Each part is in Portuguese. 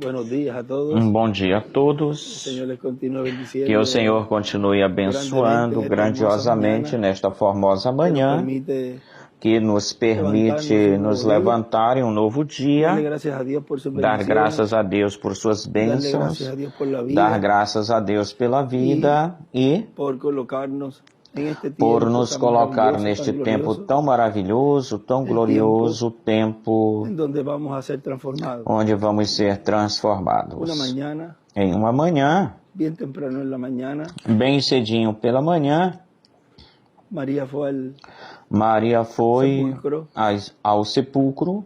Buenos días a todos. Bom dia a El todos. Señor les continúe Que bendiciendo o Senhor continue abençoando grandiosamente nesta formosa que nos manhã, permite que nos permite nos levantar em um novo darle dia, gracias a Dios por sus dar bendiciones, graças a Deus por suas darle bênçãos, gracias a Dios por la dar vida, graças a Deus pela vida e por colocarnos en este por tiempo nos tan colocar maravilloso, neste tan tempo glorioso, tão maravilhoso, tão glorioso, tempo en donde vamos a ser transformados. onde vamos ser Una transformados. mañana, Em uma manhã, bien temprano en la mañana, bem cedinho pela manhã, María fue Maria foi sepulcro ao sepulcro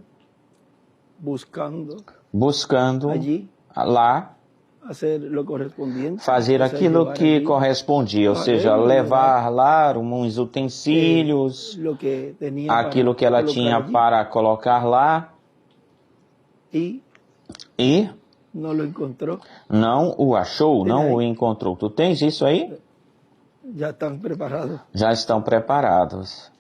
buscando allí lá hacer lo correspondiente, fazer o sea, aquilo llevar que allí correspondia, ou seja, Levar levar lá uns utensílios, lo que tenía aquilo que ela colocar tinha allí, para colocar lá, y e no lo encontró. não o achou, Tem não aí. o encontrou. Tu tens isso aí? Ya están preparados. Já estão preparados.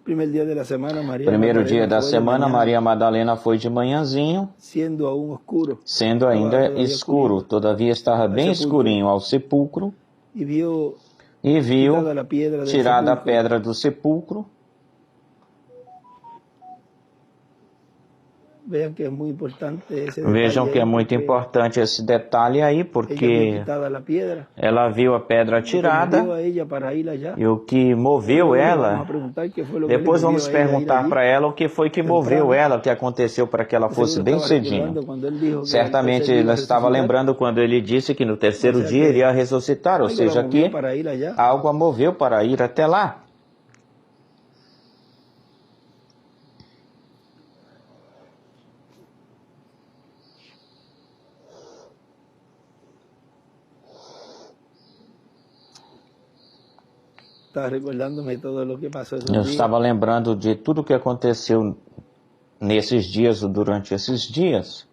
Primer día de la semana, María Primeiro Magdalena dia da fue de semana, mañana, Maria Madalena foi de manhãzinho, siendo aún oscuro, sendo Estava ainda todavía escuro, todavia estava bem sepulcro. escurinho ao sepulcro, y vio e viu quitada la piedra del tirada a sepulcro. pedra do sepulcro. Vean que es muy importante ese Vejam detalle que é ahí, muito porque importante esse detalhe aí, ella vio porque quitada la piedra. ela viu a pedra Lo que movió tirada, a ella para ir allá. e o que moveu Luego le vamos ela, a preguntar qué fue lo que le depois movió vamos a ella a ir perguntar allí. para ela o que foi que moveu ela, o que aconteceu para que ela De fosse seguro bem estaba cedinho. recordando cuando él dijo que al Certamente tercer día iba ela a estava resucitar. lembrando quando ele disse que no terceiro Ou seja, dia que iria ressuscitar, ou Algo seja, la movió que para ir allá. algo a moveu para ir até lá. Estaba recordándome todo lo que pasó esos Eu días. estava lembrando de tudo o que aconteceu nesses dias, durante esses dias.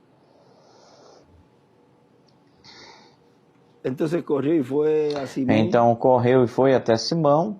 Entonces corrió y fue a Simón, Então correu e foi até Simão,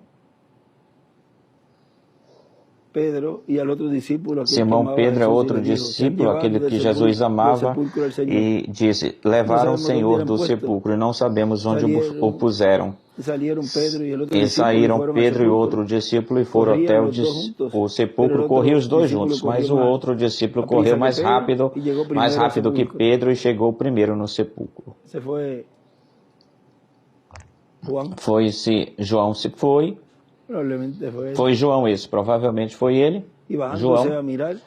Pedro y al otro discípulo que Simão amaba a Pedro é Jesús, y outro le dijo, "Se han discípulo, llevado aquele del que Jesus del amava, sepulcro al Señor". e disse, levaram o sabemos Senhor onde do eram sepulcro e não sabemos onde o puseram. Y salieron Pedro y el otro E discípulo y saíram fueron al Pedro e sepulcro. outro discípulo e foram Corrían até los dos juntos, o pero sepulcro. el otro Corriam os dois discípulo juntos, mas corrió o más outro discípulo a prisa correu que mais Pedro rápido, y llegó primero mais al rápido que sepulcro. Pedro e chegou primeiro no sepulcro. Se fue Juan, Foi-se, João se foi, probablemente fue él. foi João esse, provavelmente foi ele, Y bajándose João, a mirar, e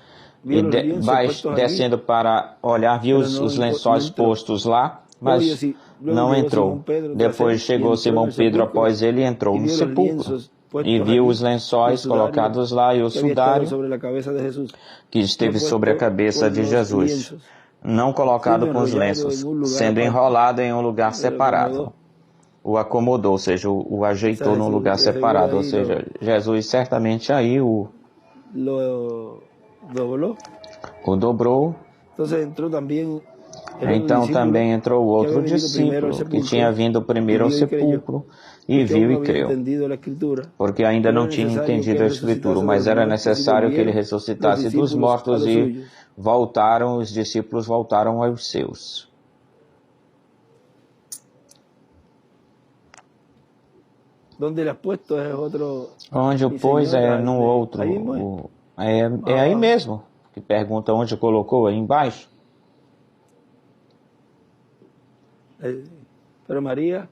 vio los lienzos puestos allí. descendo para olhar, viu Pero não os lençóis entrou. postos lá, Luego mas luego não llegó entrou. Simón Pedro tras Depois él, y chegou entró Simão en el Pedro sepulcro, após ele e entrou y no vio los sepulcro. lienzos puestos E viu allí, os y el lençóis sudario colocados lá e o que había estado sudário sobre la cabeza de Jesús, que esteve no sobre a puesto cabeça con de los Jesus, lienzos, não colocado sendo com os enrollado lenços, en un lugar sendo aparte. enrolado em um lugar Lo separado. acomodó. O acomodou, ou seja, o ajeitou O sea, num Jesús lugar de seguro separado, ou ahí seja, Jesus certamente aí o lo dobló. dobrou. Entonces entró también el otro Então discípulo também entrou o que outro había venido primero al discípulo que sepulcro, tinha vindo primeiro ao y vio y creyó, sepulcro e porque aún viu no e había creu, entendido la escritura, porque ainda pero não era tinha necesario que entendido él a Escritura, resucitase de mas los era muertos, y necessário que ele volvieron los ressuscitasse dos discípulos a mortos los e suyos. voltaram, os discípulos voltaram aos seus. ¿Dónde le has puesto es otro? Onde o Mi pôs Senhor, é no outro. aí mesmo é? É aí mesmo. Que pergunta onde colocou, aí embaixo. Pero María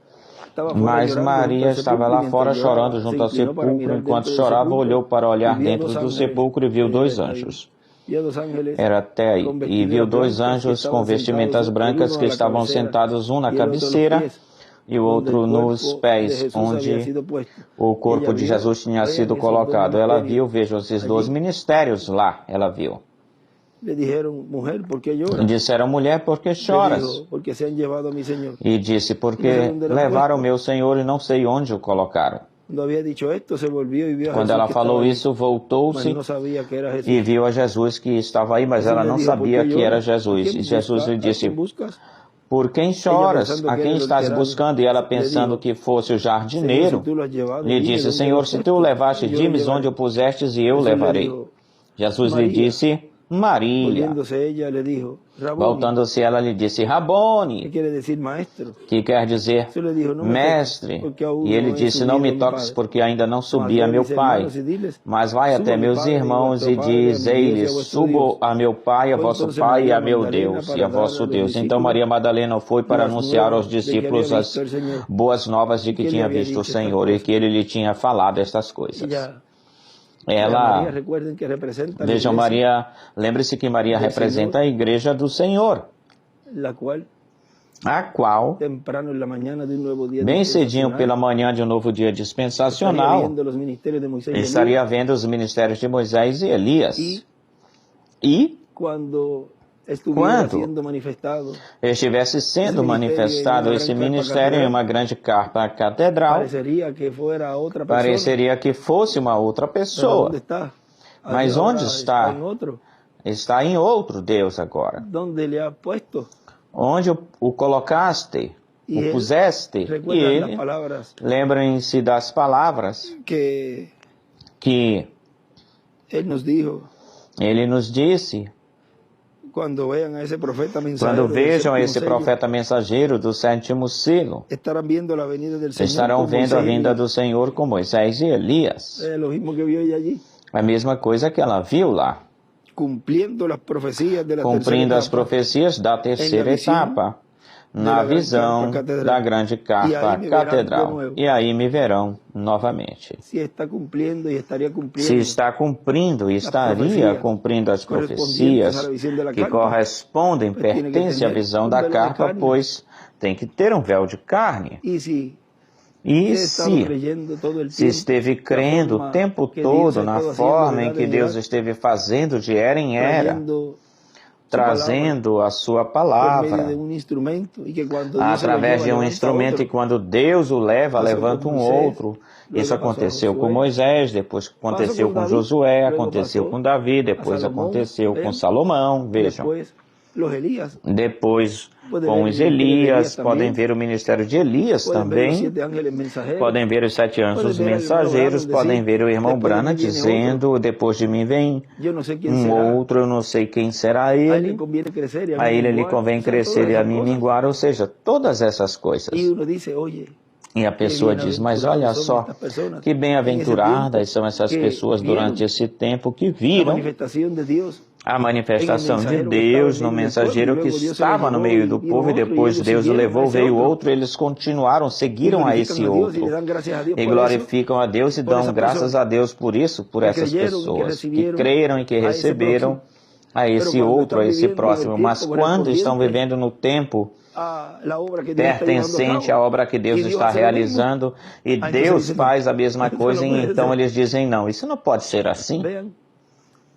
estaba fuera Mas llorando Maria junto al estava sepulcro, lá y fora mientras lloraba, chorando se junto ao inclinó para sepulcro. mirar Enquanto dentro del chorava, sepulcro, olhou para y olhar vio dentro dos do ángeles, sepulcro e viu que dois era ahí. anjos. Vio dos ángeles Era até aí. con E viu vestiduras dois blancas que anjos com estaban vestimentas sentados, brancas el que uno a la estavam cabecera sentados, um na y el otro a los cabeceira pies, e o donde outro el nos cuerpo de pés, Jesús había onde sido puesto. o corpo Ella de vio, Jesus tinha vean sido esos dos colocado. Ela viu, ministerios veja, esses dois allí. ministérios lá, ela viu. Le dijeron, mujer, ¿por qué lloras? Disseram, mulher, por que Le choras? dijo, porque se han llevado a mi Señor. E disse, No sé porque dónde lo han levaram puesto. meu Senhor e não sei onde o colocaram. Cuando había dicho esto, se volvió y vio a Quando Jesús ela que falou estaba allí, isso, mas voltou-se no sabía que era Jesús. e viu a Jesus que estava aí, mas Jesús ela le não dijo, ¿por sabia qué que era lloras? ¿A Jesus. quién E Jesus lhe ¿A disse, quién buscas? por quem Ella choras? pensando A que quem era el estás hortelano, buscando? E ela le pensando dijo, que fosse o Señor, si jardineiro, tú lo has llevado, lhe dime disse, dónde lo Senhor, has se tu puesto, o levaste, yo lo dimes llevaré. onde o pusestes e eu o Jesús le levarei. dijo, Jesus lhe María. disse, Maria. Volviéndose ella, le dijo, Raboni, Voltando-se ela lhe disse, que Rabone, quiere decir maestro. que quer dizer Eso le dijo, no me mestre. toques, porque aún E ele no he disse, não subido me a mi toques padre. porque ainda não Mas subi ve a a meu mis pai. hermanos y diles, Mas vai subo até a mi meus padre y irmãos vuestro e padre, a mi diz, Dios y a eles, vuestro subo Dios. a meu pai, a Foi vosso entonces pai e María a meu Magdalena Deus e para a dar a vosso los Deus. Então discípulos Maria Madalena foi para las anunciar aos nuevas de que había discípulos visto as el Señor boas novas de y que que le tinha había visto o dicho estas Senhor e cosas. que ele lhe tinha falado estas coisas. Ya María, Ela, recuerden que representa la vejam, iglesia Maria, lembre-se que Maria del representa Señor, a igreja do Senhor, la cual a qual, temprano en la mañana de un nuevo día bem cedinho pela dispensacional manhã de um novo dia estaría dispensacional, viendo los ministerios de Moisés y estaria Elías, vendo os ministérios de Moisés e Elias. y E, cuando estuviera quando siendo manifestado estivesse sendo manifestado esse ministério em uma grande carpa catedral, parecería que fuera otra persona, pareceria que fosse uma outra pero pessoa. ¿dónde está? Mas Ahora onde está? en otro. Está em outro Deus agora. ¿Dónde le ha puesto? Onde o colocaste, Y o él, puseste, e recuerdan las ele, palabras lembrem-se das palavras que que él nos dijo ele nos disse, cuando vean a ese profeta mensajero quando del vejam séptimo esse sello, profeta mensageiro do sétimo selo, estarán viendo la venida del Señor estarão con vendo a Moisés y vinda Elías. do Senhor com Moisés e Elias. Lo mismo que vio ella allí, A mesma coisa que ela viu lá, cumpliendo las profecías de la cumprindo tercera as etapa, profecias da terceira visão etapa, na da grande visão carpa catedral. da grande E carpa aí me verão de catedral. novo. E aí me verão novamente. si está cumpliendo y estaría Se cumpliendo está cumprindo e estaria profecias cumprindo as correspondientes a profecias la visión de la que carpa, correspondem, pues tiene que pertencem à tener visão un da velo de carpa, carne. pois tem que ter um véu de carne. y si E he estado se creyendo todo el se tiempo esteve la crendo o forma tempo que Dios todo ha na estado haciendo forma de em que edad Deus en edad, esteve fazendo de era em era, trayendo su trazendo a sua palabra por medio de palavra un instrumento y que cuando Dios se lo através lleva de um levanta instrumento, otro. e quando Deus o leva, Passou levanta com um Moisés, outro. luego Isso passou a aconteceu com Josué, Moisés, depois aconteceu com com Davi, Josué, luego aconteceu passou com Davi, a depois Salomão, aconteceu com vean, Salomão, vejam. después los Elías, Depois puede com ver os el ministerio de Elias, Elías podem también, ver o ministério de Elias pueden ver los também, 7 ángeles mensajeros, podem ver os 7 pueden anjos ver al hermano mensageiros, Branham podem decir, ver o irmão después de Brana mí viene otro, dizendo, depois de mim vem yo no sé quién um será, outro, eu não sei quem será a él le ele, conviene crecer y a a mí ele lhe menguar, convém o sea, crescer todas e a esas mim cosas. minguar, ou seja, todas essas coisas. Y uno dice, oye, E a qué pessoa diz, mas olha bienaventurados son só, estas personas que en ese bem-aventuradas tiempo são essas que pessoas durante vieron esse tempo que la viram manifestación de Dios a en el manifestação de mensajero que estaba Deus en no medio del pueblo, y mensageiro que luego Dios se lo estava no llevó meio y do vino povo, e otro y depois ellos Deus o siguieron a levou, ese veio otro outro, eles continuaram, y seguiram a glorifican esse a Dios y le outro. dan gracias a Dios E por eso, glorificam a Deus e por dão esas graças personas a Deus por isso, por que essas creyeron y que pessoas que recibieron creram e que a ese receberam próximo. a Pero esse cuando outro, a están esse viviendo en el próximo. Mas tiempo quando estão correspondiente vivendo no tempo a la obra que Dios está llevando a pertencente à cabo, obra que Deus y Dios está hace lo mismo, realizando, e entonces Deus dicen, no, faz a mesma esto coisa, no e puede então ser. eles dizem, não, isso não pode ser assim. Vean,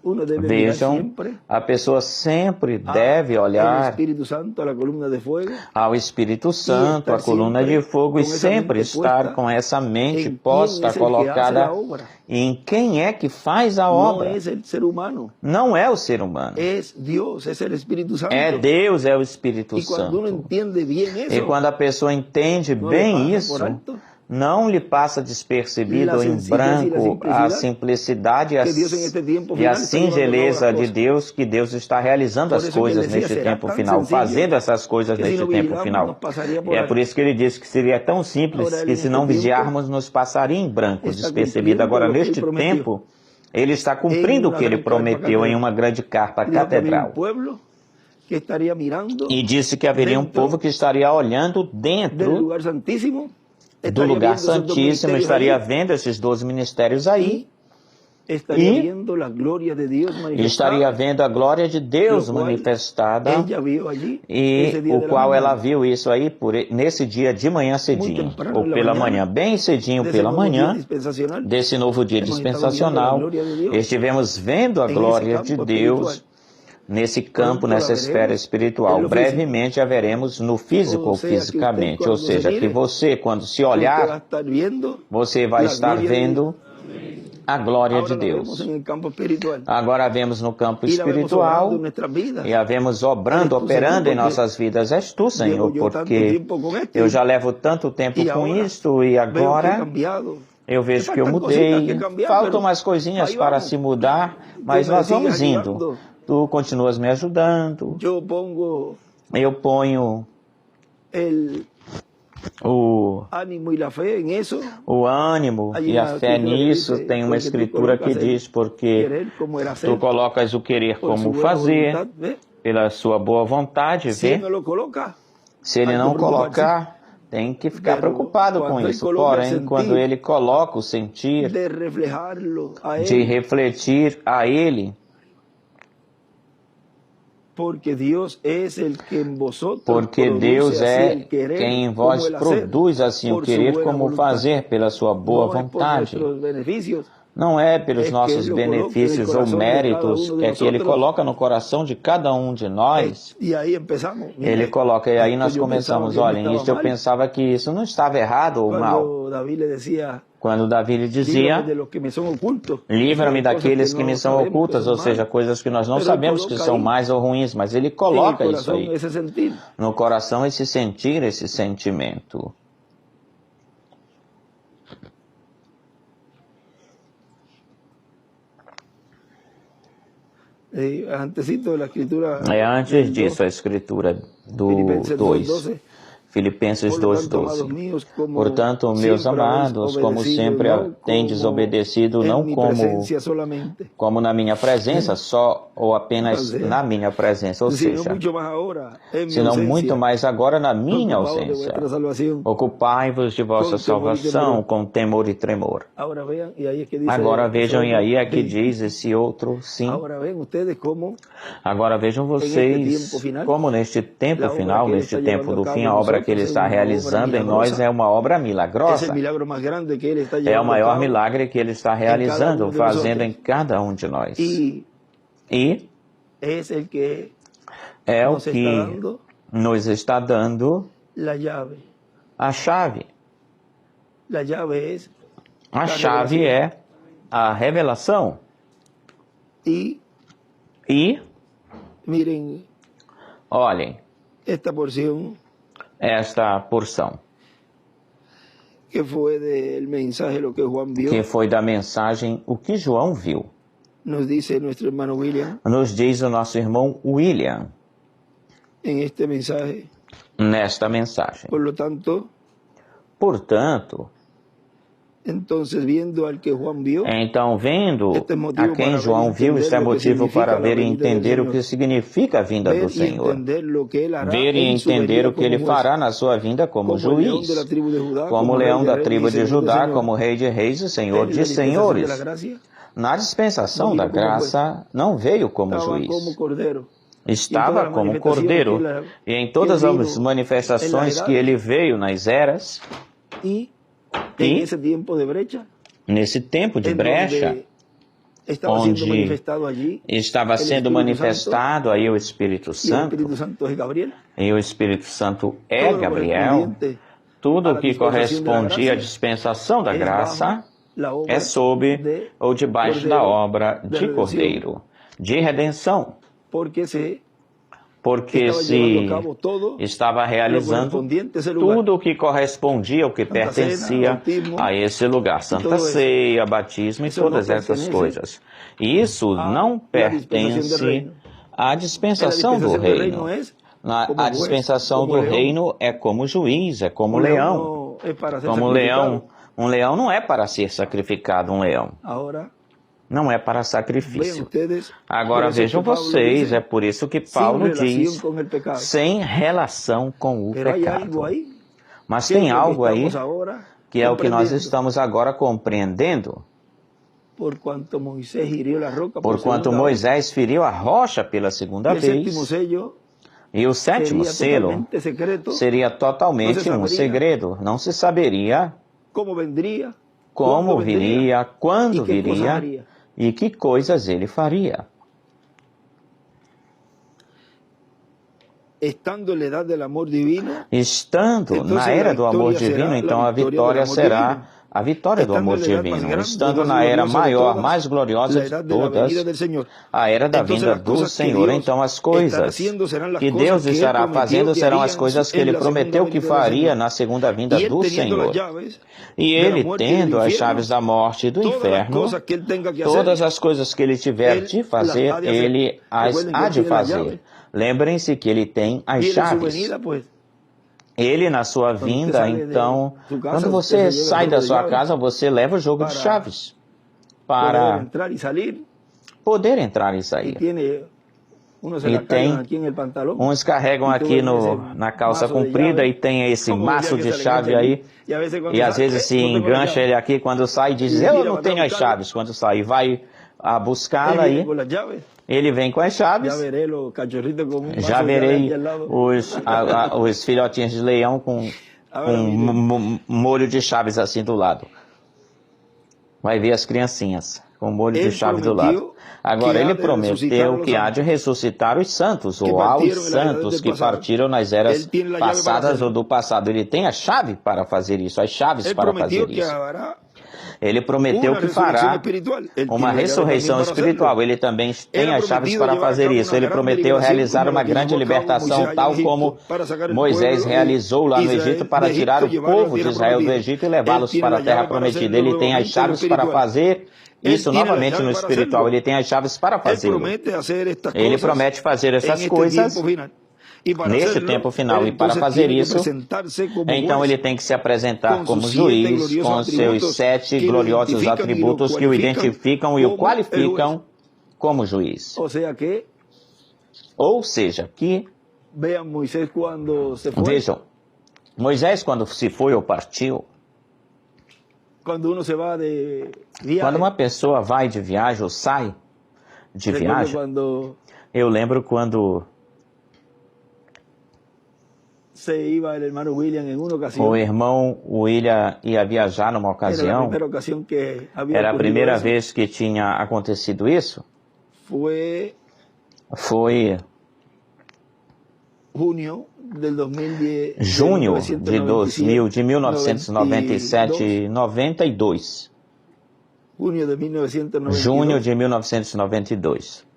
uno debe mirar Vejam, siempre a pessoa sempre al deve olhar Espíritu Santo, a la columna de fuego, ao Espírito Santo, estar a coluna de siempre fogo, e con esa sempre mente estar puesta com essa mente en quién posta, es el que hace la colocada obra. em quem é que faz a No obra. es el ser humano, Não é o ser humano. es Dios, es el Espíritu Santo. É Deus, é o Espírito Y cuando uno Santo. entiende bien E eso, quando a pessoa entende no le bem pasa por isso, alto não lhe passa despercebido la em sencillez y la branco a simplicidade simplicidade que Dios en este tiempo e a final está llevando a cabo singeleza las de cosas. Deus, que Deus está realizando Por as eso que coisas ele decía, neste será tempo tan final, sencillo fazendo essas coisas que si neste no tempo vigilamos final. nos pasaría por É alto. por isso que ele diz que seria tão simples Ahora, que él se en não este tiempo vigiarmos nos passaria em branco, está despercebido. cumpliendo Agora, lo que neste él prometió tempo, ele está cumprindo en o una que ele gran carpa prometeu em catedral. uma grande carpa Dijo que había un catedral. pueblo que estaría mirando E disse que haveria um dentro povo que estaria olhando del dentro lugar santísimo, do estaría lugar viendo esos dos santíssimo, ministerios estaria allí vendo esses 12 ministérios aí, y estaría e viendo la gloria de Dios estaria manifestada, vendo a glória de Deus lo cual manifestada, ella vio allí ese e día o de la qual ela mañana, viu isso aí nesse dia de manhã muy cedinho, temprano ou en la pela mañana manhã, bem cedinho de ese pela nuevo día manhã, dispensacional. desse novo dia Hemos estado viendo la dispensacional, gloria de Dios estivemos vendo a en ese glória de campo Deus espiritual. nesse campo, Pronto la nessa esfera veremos espiritual. en lo físico. Brevemente a veremos no físico ou Ou seja, que fisicamente, usted, ou quando seja, se que mire, você, quando se Usted va a olhar, estar viendo você vai la estar gloria de Dios. vendo a glória de Ahora la vemos Deus. en el campo espiritual Agora vemos no campo y la vemos obrando espiritual en nuestras vidas. e a vemos obrando, Eres tú, operando em Señor, nossas vidas. És tu, Senhor, llevo yo tanto porque tiempo con esto eu já levo tanto tempo y com ahora isto e veo que he agora cambiado. eu Me vejo que eu faltan cositas mudei. que cambiar, Faltam pero mais coisinhas ahí para vamos. se mudar, mas Tú me nós vamos sigues indo. ayudando Tu continuas me ajudando. Yo pongo Eu ponho el o ánimo y la fe en eso. ânimo e a fé nisso. Tem uma escritura que diz, porque Querer como era tu hacer colocas o querer por su como buena fazer, voluntad, ¿ve? pela sua boa vontade, Si él vê? no lo coloca, Se ele hay que não preocuparse. colocar, tem que ficar Pero preocupado com cuando él isso. coloca el Porém, quando sentir ele coloca o sentir de reflejarlo a de él, refletir a ele, porque Dios es el que en vosotros porque produce Deus así é el querer quem em como vos el hacer produz assim o por su querer buena como voluntad. fazer pela sua boa No es por vontade. nuestros beneficios, Não é pelos es que nossos Él lo coloca en el benefícios ou corazón de cada méritos, uno de é que Ele nosotros. coloca no coração de cada um de nós. Y ahí empezamos. Ele Mire, coloca, e aí nós esto yo pensaba começamos, que no olhem, estaba isto eu mal. pensava que isso não estava errado ou mal. Cuando David le decía, Quando Davi lhe líbrame dizia, de los que me son ocultos. livra-me Esas cosas daqueles que que no me são sabemos que ocultas, son ou seja, malas. coisas que nós não Pero Él sabemos que coloca são ahí mais ou ruins, mas Ele en el coloca isso corazón aí. ese sentir. No coração esse sentir, esse sentimento. Antesito de la escritura. É antes disso a escritura do Filipenses 2. 2:12. Filipenses Por lo tanto, 2:12. amados míos, como Portanto, meus siempre habéis amados, como obedecido, sempre no tendes como obedecido, en não mi como, presencia solamente, na minha presença só, ou apenas Fazer. na minha presença, ou sino seja, mucho más ahora, en mi senão ausencia, muito mais agora na minha preocupados de ausência. vuestra salvación. Ocupai-vos de vossa Com temor e salvação tremor. com temor e tremor. Ahora vean, y ahí es que dice, Agora vejam, e aí é que sí. diz esse outro sim. Ahora ven ustedes cómo Agora vejam vocês tempo final, como neste tempo a obra final, que ele neste está tempo llevando do a fim, cabo a em obra que Ele nosotros está é uma obra realizando em nós milagrosa. é uma obra es el milagrosa. milagro más grande que Él está É o llevando a maior cabo. milagre que Ele está realizando, um de fazendo nosotros. em cada um de nós. Y E es el que é o nos está que dando nos está dando la llave. a chave. La llave es A La chave revelação. é a revelação. y E, miren olhem, esta porción esta porção, que fue del mensaje lo que Juan vio, que foi da mensagem O que João viu. nos dice nuestro hermano William Nos diz o nosso irmão William en este mensaje. nesta mensagem. Por lo tanto, Portanto, entonces viendo al que Juan vio, então, vendo Este é motivo a quem para João ver e viu, entender este é o que motivo significa para a ver e venida do entender o Senhor. que significa a vinda ver do y Senhor. entender lo que Él hará Ver e en su entender venida o que Ele como juez, fará na sua vinda como como leão juiz, de la tribu de Judá, como rei leão de da reis tribo y de señor de Judá, señores. como rei de reis e senhor Él, en de la dispensación de la senhores. gracia, Na dispensação Não da veio como graça, não veio como estaba juiz. como cordeiro. Estava como cordeiro, e em todas as manifestações que ele veio nas eras, Y Y en ese tiempo de brecha, nesse tempo de en brecha, donde estaba siendo onde manifestado allí estava el sendo Espíritu manifestado aí o Espírito y el Santo, Espíritu Santo es Gabriel. e o Espírito Santo é Todo lo Gabriel, correspondiente tudo a o la que dispensación de la correspondia à gracia dispensação da es graça bajo la obra é sob de ou debaixo Cordeiro da obra de de redenção. Cordeiro, de redenção, porque se porque estaba se llevando a cabo todo estava lo realizando correspondiente a ese lugar. tudo o que correspondia, o que Santa pertencia Cena, bautismo, a esse lugar, e Santa tudo isso. Ceia, batismo e Isso não todas essas pertence coisas. E isso à não dispensação do pertence reino. à dispensação do reino. A dispensação do reino é como juiz, é como leão. Como leão. Um leão não é para ser sacrificado, um leão. Agora, Não é para vean sacrifício. ustedes, Agora por eso vejam que Pablo vocês, dice, é por isso que sin Paulo relación diz, con el pecado. sem relação com o Pero hay algo pecado. ahí Mas que tem es lo que algo aí estamos ahora que é o que nós comprendiendo. estamos agora compreendendo, Por cuanto Moisés hirió la roca por porquanto segunda vez, Moisés feriu a rocha pela segunda y el séptimo vez, sello e o sétimo sería selo totalmente secreto, seria totalmente Não se um saberia. segredo. Não se saberia cómo vendría, como cuándo vendría, viria, quando y qué cosa viria haría. e que coisas ele faria. Estando en la edad del amor divino, Estando Então, na a era do amor vitória divino, será então a a vitória do vitória amor será divino. a vitória do amor divino, estando na era maior, mais gloriosa de todas, a era da vinda do Senhor. Então as coisas que Deus estará fazendo serão as coisas que Ele prometeu que faria na segunda vinda do Senhor. E Ele, tendo as chaves da morte e do inferno, todas as coisas que Ele tiver de fazer, Ele as há de fazer. Lembrem-se que Ele tem as chaves. Ele, na sua vinda, então, quando você sai da sua casa, você leva o jogo de chaves para poder entrar e sair. E tem, uns carregam aqui na calça comprida e tem esse maço de chave aí, e às vezes se engancha ele aqui quando sai e diz, eu não tenho as chaves, quando sai, vai a buscá-la aí. Ele vem com as chaves. Já verei os filhotinhos de leão com um molho de chaves assim do lado. Vai ver as criancinhas com molho de chave do lado. Agora, Ele prometeu que há de ressuscitar os santos, ou aos santos que partiram nas eras passadas ou do passado. Ele tem a chave para fazer isso, as chaves para fazer isso. Ele prometeu que fará uma ressurreição espiritual. Ele também tem as chaves para fazer isso. Ele prometeu realizar uma grande libertação, tal como Moisés realizou lá no Egito para tirar o povo de Israel do Egito e levá-los para a terra prometida. Ele tem as chaves para fazer isso novamente no espiritual. Ele tem as chaves para fazer. Ele promete fazer essas coisas neste tempo final, e para fazer isso, então ele tem que se apresentar como juiz, com seus 7 gloriosos atributos que o identificam e o qualificam como juiz. Ou seja, que vejam, Moisés quando se foi ou partiu, quando uma pessoa vai de viagem ou sai de viagem, eu lembro quando o irmão William ia viajar numa ocasião, era a primeira vez que tinha acontecido isso, foi junho de 1997, 92. Junho de 1992.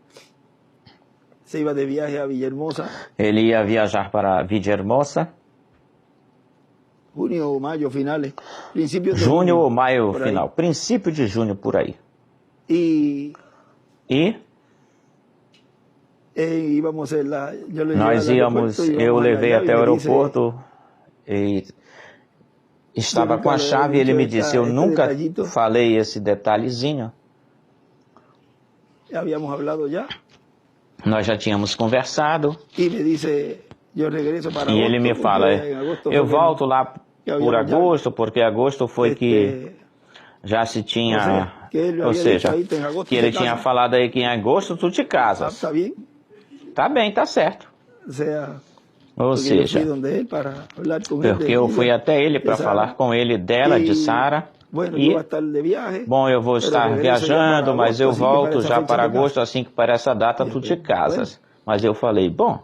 Ele ia viajar para Villahermosa. Junho ou maio final, princípio de junho por aí. E nós íamos, eu levei até o aeroporto e estava com a chave e ele me disse, eu nunca falei esse detalhezinho. Nós já tínhamos conversado. E ele me fala, eu volto lá por agosto, porque agosto foi que já se tinha, ou seja, que ele tinha falado aí que em agosto tu te casas. Tá bem, tá certo. Ou seja, porque eu fui até ele para falar com ele dela, de Sara. E, bom, eu vou estar viajando, mas eu volto já para agosto, assim que para essa data tu te casas. Mas eu falei, bom,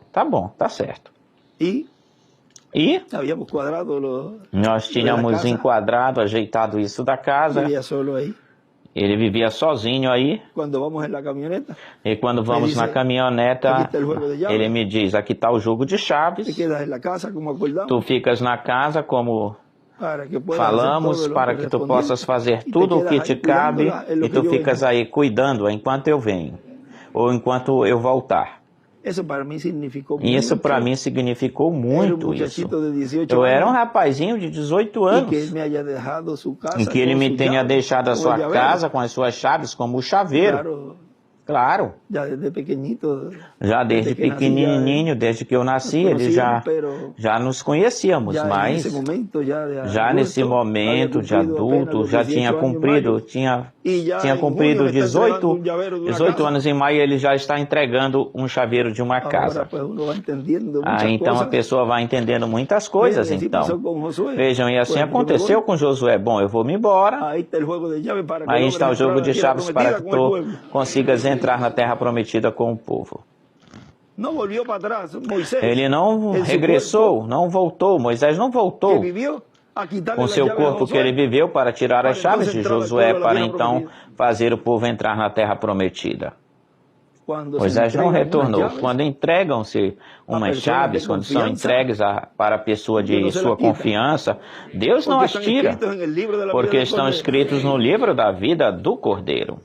tá certo. E nós tínhamos enquadrado, ajeitado isso da casa. Ele vivia sozinho aí. E quando vamos na caminhoneta, ele me diz, aqui está o jogo de chaves. Tu ficas na casa como falamos, para que tu possas fazer tudo o que te cabe, e tu ficas aí cuidando enquanto eu venho, ou enquanto eu voltar. E isso para mim significou muito isso. Eu era um rapazinho de 18 anos, em que ele me tenha deixado a sua casa com as suas chaves como o chaveiro. Claro. Já desde pequenininho, desde que eu nasci, ele já nos conhecíamos, mas já nesse momento de adulto, já tinha cumprido 18 anos em maio, ele já está entregando um chaveiro de uma casa. Então a pessoa vai entendendo muitas coisas, então. Vejam, e assim aconteceu com Josué. Bom, eu vou me embora. Aí está o jogo de chaves para que tu consigas entrar na terra prometida com o povo. Ele não regressou, não voltou, Moisés não voltou. com seu corpo que ele viveu para tirar as chaves de Josué, para então fazer o povo entrar na terra prometida. Moisés não retornou. Quando entregam-se umas chaves, quando são entregues para a pessoa de sua confiança, Deus não as tira, porque estão escritos no livro da vida do Cordeiro.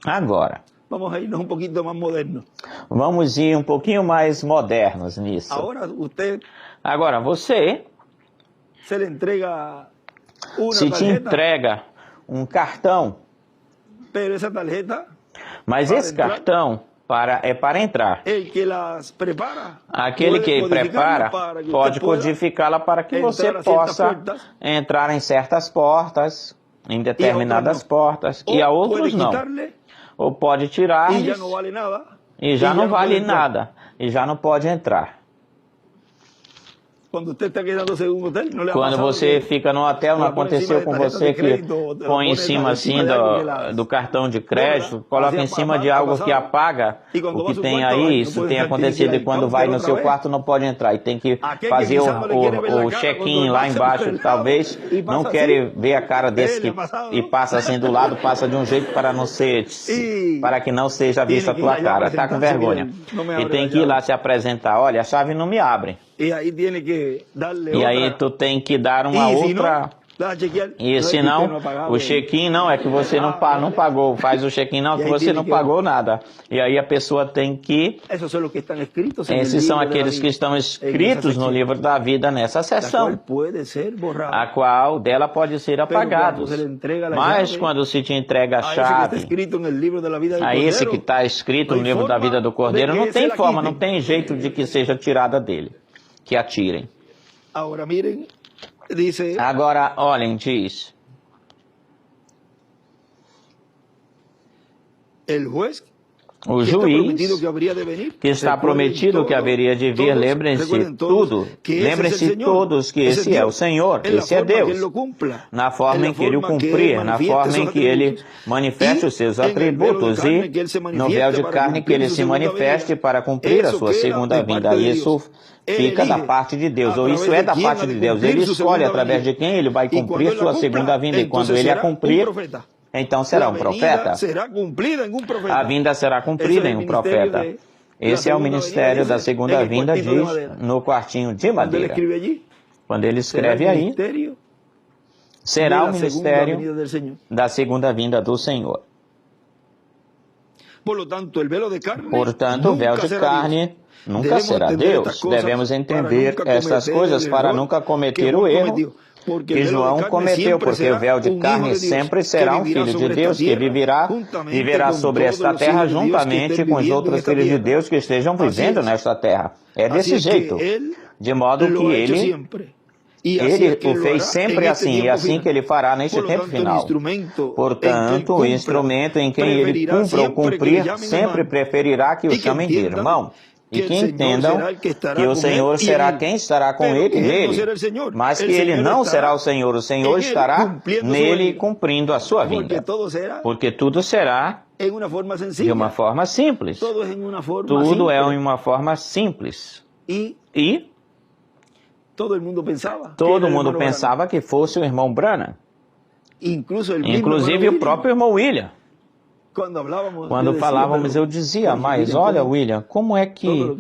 Agora, vamos ir um pouquinho mais modernos nisso. Agora, você, se te entrega um cartão, mas esse cartão é para entrar. Aquele que prepara pode codificá-la para que você possa entrar em certas portas, em determinadas portas, e a outros não. Ou pode tirar e já não vale nada, e já não pode entrar. Quando você fica no hotel, não aconteceu com você que põe em cima assim do cartão de crédito, coloca em cima de algo que apaga o que tem aí? Isso tem acontecido e quando vai no seu quarto não pode entrar e tem que fazer o check-in lá embaixo. Talvez não quer ver a cara desse e passa assim do lado, passa de um jeito para que não seja vista a tua cara. Tá com vergonha. E tem que ir lá se apresentar. Olha, a chave não me abre. E aí tu tem que dar uma outra. E se não, o check-in não, é que você não pagou. Faz o check-in não, que você não pagou nada. E aí a pessoa tem que... Esses são aqueles que estão escritos no livro da vida nessa seção, a qual dela pode ser apagado. Mas quando se te entrega a chave, a esse que está escrito no livro da vida do Cordeiro, não tem forma, não tem jeito de que seja tirada dele. Que atirem. Agora, olhem, diz. O juiz que está prometido que haveria de vir, lembrem-se todos que esse é o Senhor, esse é Deus, na forma em que ele o cumprir, na forma em que ele manifeste os seus atributos e no véu de carne que ele se manifeste para cumprir a sua segunda vinda. Isso fica da parte de Deus, ou isso é da parte de Deus. Ele escolhe através de quem ele vai cumprir sua segunda vinda, e quando ele a cumprir, então será um profeta. A vinda será cumprida em um profeta. Esse é o ministério da segunda vinda, diz no quartinho de madeira. Quando ele escreve aí, será o ministério da segunda vinda do Senhor. Portanto, o véu de carne nunca será Deus. Devemos entender estas coisas para nunca cometer o erro que João cometeu, porque o véu de carne sempre será um filho de Deus que viverá sobre esta terra juntamente com os outros filhos de Deus que estejam vivendo nesta terra. É desse jeito, de modo que ele o fez sempre assim, e assim que ele fará neste tempo final. Portanto, o instrumento em quem ele cumpra ou cumprir sempre preferirá que o chamem de irmão. E que entendam que o Senhor será quem estará com ele nele, mas que ele não será o Senhor estará nele cumprindo a sua vida. Porque tudo será de uma forma simples. Tudo é em uma forma simples. E todo mundo pensava que fosse o irmão Branham. Inclusive o próprio irmão William. Quando falávamos, eu dizia, mas olha, William, como é que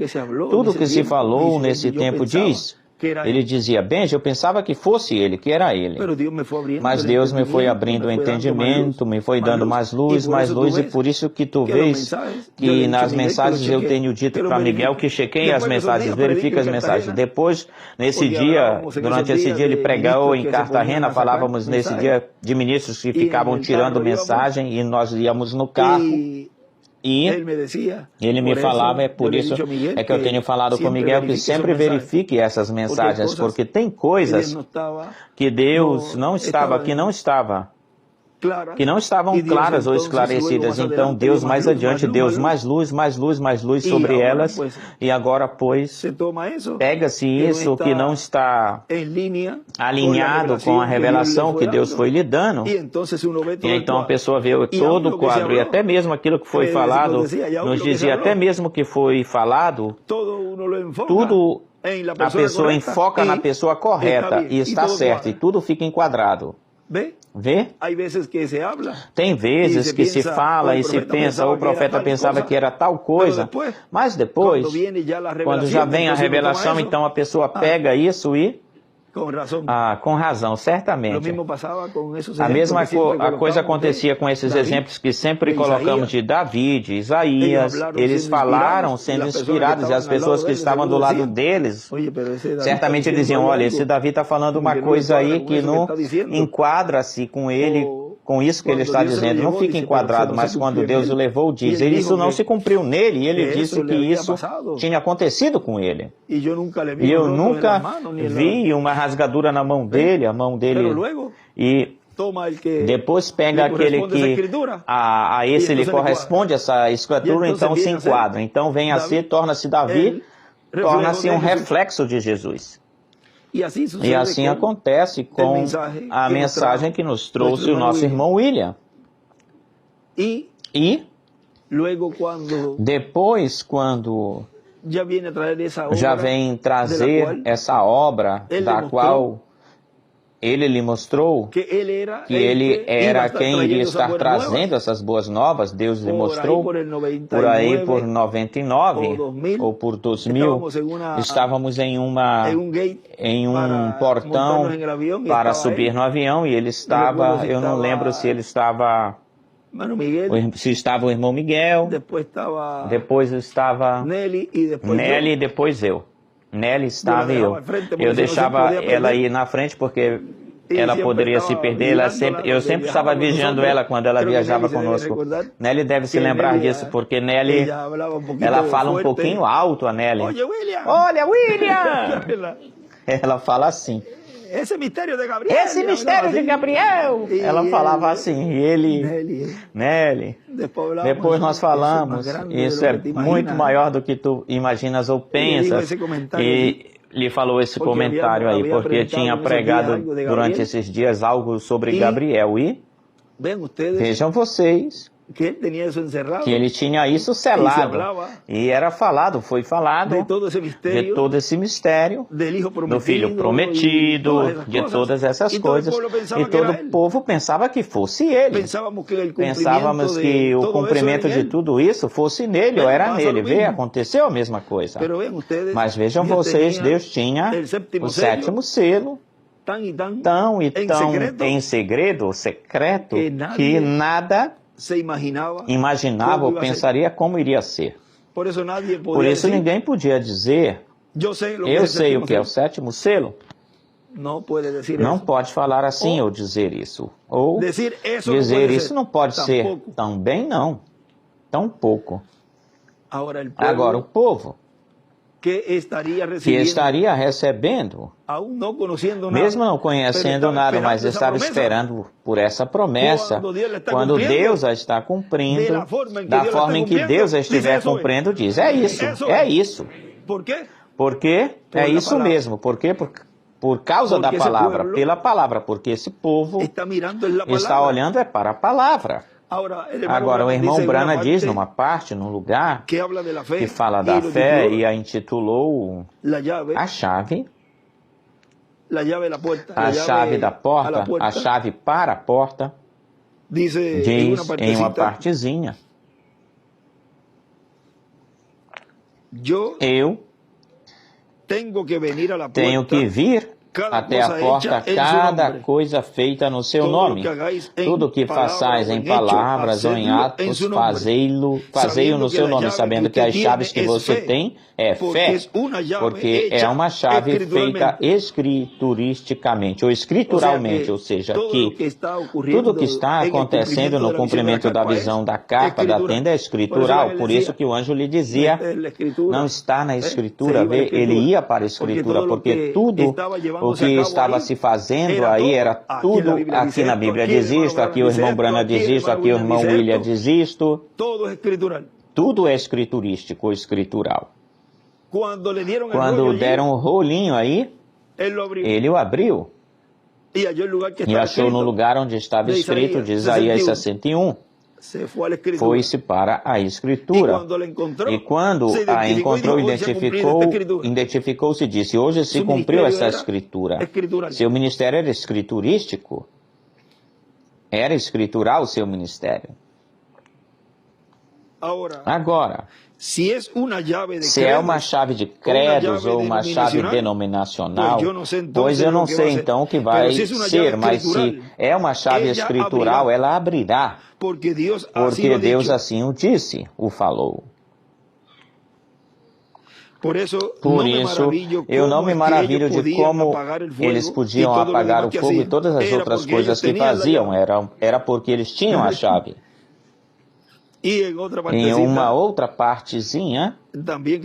tudo que se falou nesse tempo diz? Ele dizia, Benji, eu pensava que fosse ele, que era ele. Mas Deus me foi abrindo o entendimento, me foi dando mais luz, e por isso que tu vês que nas mensagens eu tenho dito para Miguel que chequeie as mensagens, verifique as mensagens. Depois, durante esse dia ele pregou em Cartagena, falávamos nesse dia de ministros que ficavam tirando mensagem e nós íamos no carro. E ele me falava, é por isso é que eu tenho falado com Miguel que sempre verifique essas mensagens, porque tem coisas que Deus que não estavam claras ou esclarecidas. Então Deus mais adiante, Deus mais luz sobre elas. E agora, pois, pega-se isso que não está alinhado com a revelação que Deus foi lhe dando. E então a pessoa vê todo o quadro, e até mesmo aquilo que foi falado, nos dizia até mesmo que foi falado, tudo A pessoa enfoca na pessoa correta e está certo, e tudo fica enquadrado. Vê? Tem vezes que se fala e se pensa, o profeta pensava que era tal coisa, mas depois, quando já vem a revelação, então a pessoa pega isso e... com razão, certamente. A mesma coisa acontecia com esses exemplos que sempre colocamos de Davi, de Isaías. Eles falaram sendo inspirados, e as pessoas que estavam do lado deles certamente diziam, olha, esse Davi está falando uma coisa aí que não enquadra-se com ele, com isso que ele está dizendo, não fica enquadrado, mas quando Deus o levou, diz, isso não se cumpriu nele, e ele disse que isso tinha acontecido com ele. E eu nunca vi uma rasgadura na mão dele, a mão dele, e depois pega aquele que a esse lhe corresponde, essa escritura, então se enquadra. Então vem a ser, torna-se Davi, torna-se um reflexo de Jesus. E assim acontece com a mensagem que nos trouxe o nosso irmão William. E depois, quando já vem trazer essa obra da qual ele lhe mostrou que ele era quem iria estar trazendo essas boas novas, Deus lhe mostrou, por aí por 99 ou por 2000, estávamos em um portão para subir no avião, e ele estava, eu não lembro se ele estava, se estava o irmão Miguel, depois estava Nelly e depois eu. Nelly estava e eu deixava ela ir na frente porque ela poderia se perder. Eu sempre estava vigiando ela quando ela viajava conosco. Nelly deve se lembrar disso, porque Nelly, ela fala um pouquinho alto, a Nelly. Olha, William! Ela fala assim. Esse mistério de Gabriel! Ela falava assim, e ele, Nelly, depois nós falamos, isso é muito maior do que tu imaginas ou pensas, e lhe falou esse comentário aí, porque tinha pregado durante esses dias algo sobre Gabriel, e vejam vocês, que ele tinha isso selado, e era falado, foi falado de todo esse mistério, do filho prometido, de todas essas coisas, e todo o povo pensava que fosse ele. Pensávamos que o cumprimento de tudo isso fosse nele, ou era nele. Vê, aconteceu a mesma coisa. Mas vejam vocês, Deus tinha o sétimo selo, tão em segredo, secreto, que nada imaginava ou pensaria como iria ser. Por isso ninguém podia dizer, eu sei o que é o sétimo selo. Não pode falar assim ou dizer isso. Ou dizer isso não pode ser também não. Tão pouco. Agora o povo que estaria recebendo, mesmo não conhecendo nada, mas estava esperando por essa promessa, quando Deus a está cumprindo, da forma em que Deus a estiver cumprindo, diz, é isso. Por quê? É isso mesmo. Por quê? Por causa da palavra, pela palavra, porque esse povo está olhando para a palavra. Agora, o irmão Brana diz numa parte, num lugar, que fala da fé e a intitulou a chave da porta, a chave para a porta, diz em uma partezinha, eu tenho que vir até a porta cada coisa feita no seu nome. Tudo o que façais em palavras ou em atos, fazei-o no seu nome, sabendo que as chaves que você tem é fé, porque é uma chave feita escrituristicamente, ou escrituralmente, ou seja, que tudo o que está acontecendo no cumprimento da visão da capa da tenda é escritural. Por isso que o anjo lhe dizia, não está na escritura, vê, ele ia para a escritura, porque tudo o que estava se fazendo aí era tudo, aqui na Bíblia diz isto, aqui o irmão Brana diz isto, aqui o irmão William diz isto. Tudo é escriturístico, escritural. Quando deram o rolinho aí, ele o abriu e achou no lugar onde estava escrito de Isaías 61. foi-se para a Escritura. E quando a encontrou, identificou-se e disse, hoje se cumpriu essa Escritura. Seu ministério era escriturístico. Era escritural o seu ministério. Agora, se é uma chave de credos ou uma chave denominacional, pois eu não sei então o que vai ser, mas se é uma chave escritural, ela abrirá, porque Deus assim o disse, o falou. Por isso, eu não me maravilho de como eles podiam apagar o fogo e todas as outras coisas que faziam, era porque eles tinham a chave. Em uma outra partezinha, também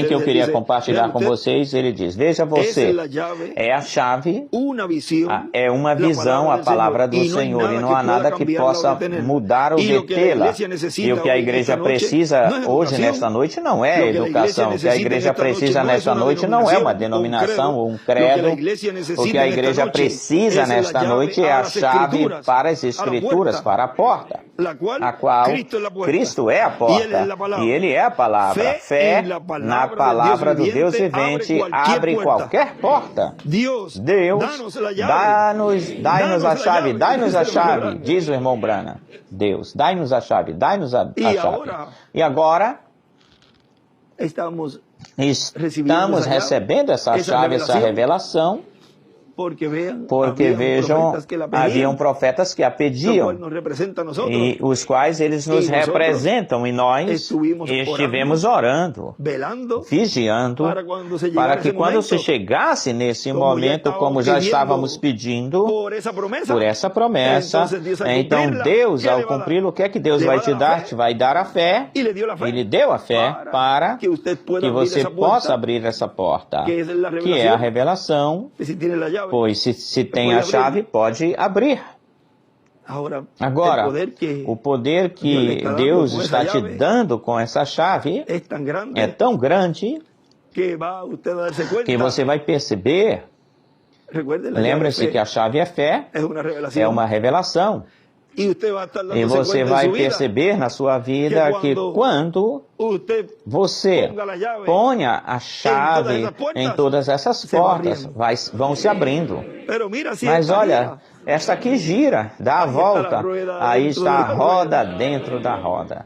que eu queria compartilhar com vocês, ele diz, veja você, é a chave, é uma visão, a palavra do Senhor, e não há nada que possa mudar ou detê-la. E o que a igreja precisa hoje, nesta noite, não é educação. O que a igreja precisa nesta noite não é uma denominação ou um credo. O que a igreja precisa nesta noite é a chave para as Escrituras, para a porta, a qual Cristo é a porta, e Ele é a palavra. Fé na palavra do Deus vivente abre qualquer porta. Deus, dai-nos a chave, diz o irmão Branham. Deus, dai-nos a chave, dai-nos a chave. E agora, estamos recebendo essa chave, essa revelação, porque vejam, haviam profetas que a pediam, e os quais eles nos representam, e nós estivemos orando, vigiando, para que quando se chegasse nesse momento, como já estávamos pedindo, por essa promessa, então Deus, ao cumpri-lo, o que é que Deus vai te dar? Te vai dar a fé, e lhe deu a fé para que você possa abrir essa porta, que é a revelação. Pois se tem a chave, pode abrir. Agora, o poder que Deus está te dando com essa chave é tão grande que você vai perceber. Lembre-se que a chave é fé, é uma revelação. E você vai perceber na sua vida que quando você ponha a chave em todas essas portas, vão se abrindo. Mas olha, esta aqui gira, dá a volta. Aí está a roda dentro da roda.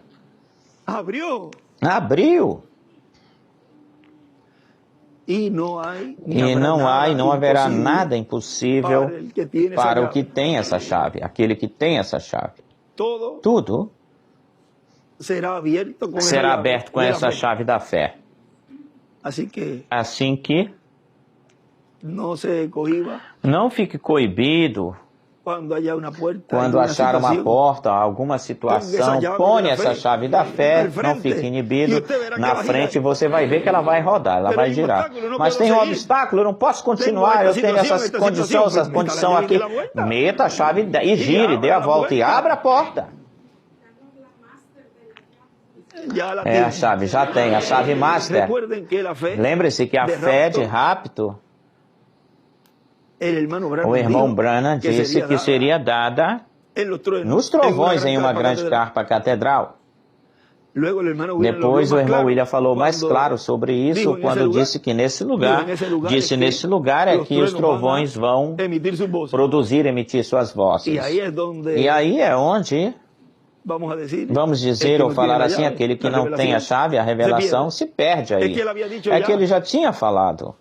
Abriu. E não haverá nada impossível para o que tem essa chave, aquele que tem essa chave. Tudo será aberto com essa chave da fé. Assim que não fique coibido. Quando achar uma porta, alguma situação, ponha essa chave da fé, não fique inibido. Na frente você vai ver que ela vai rodar, ela vai girar. Mas tem um obstáculo, eu não posso continuar, eu tenho essa condição aqui. Meta a chave e gire, dê a volta e abra a porta. É a chave, já tem, a chave master. Lembre-se que a fé de rapto, o irmão Branham disse que seria dada nos trovões em uma grande carpa catedral. Depois o irmão William falou mais claro sobre isso quando disse que nesse lugar é que os trovões vão emitir suas vozes. E aí é onde, vamos dizer ou falar assim, aquele que não tem a chave, a revelação, se perde aí. É que ele já tinha falado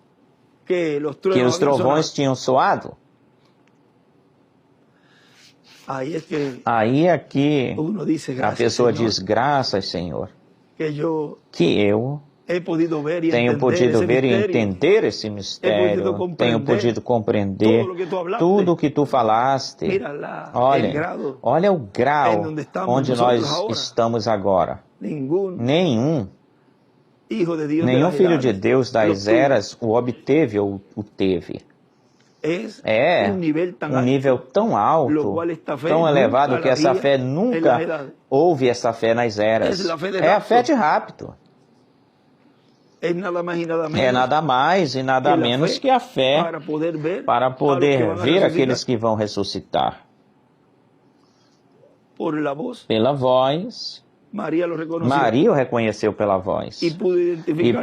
que os trovões tinham soado. Aí é que a pessoa diz, graças, Senhor, que eu tenho podido ver e entender esse mistério, tenho podido compreender tudo o que tu falaste. Olha o grau onde nós estamos agora. Nenhum filho de Deus das eras o obteve ou o teve. É um nível tão alto, tão elevado, que essa fé nunca houve essa fé nas eras. É a fé de rapto. É nada mais e nada menos que a fé para poder ver aqueles que vão ressuscitar. pela voz. Maria o reconheceu pela voz e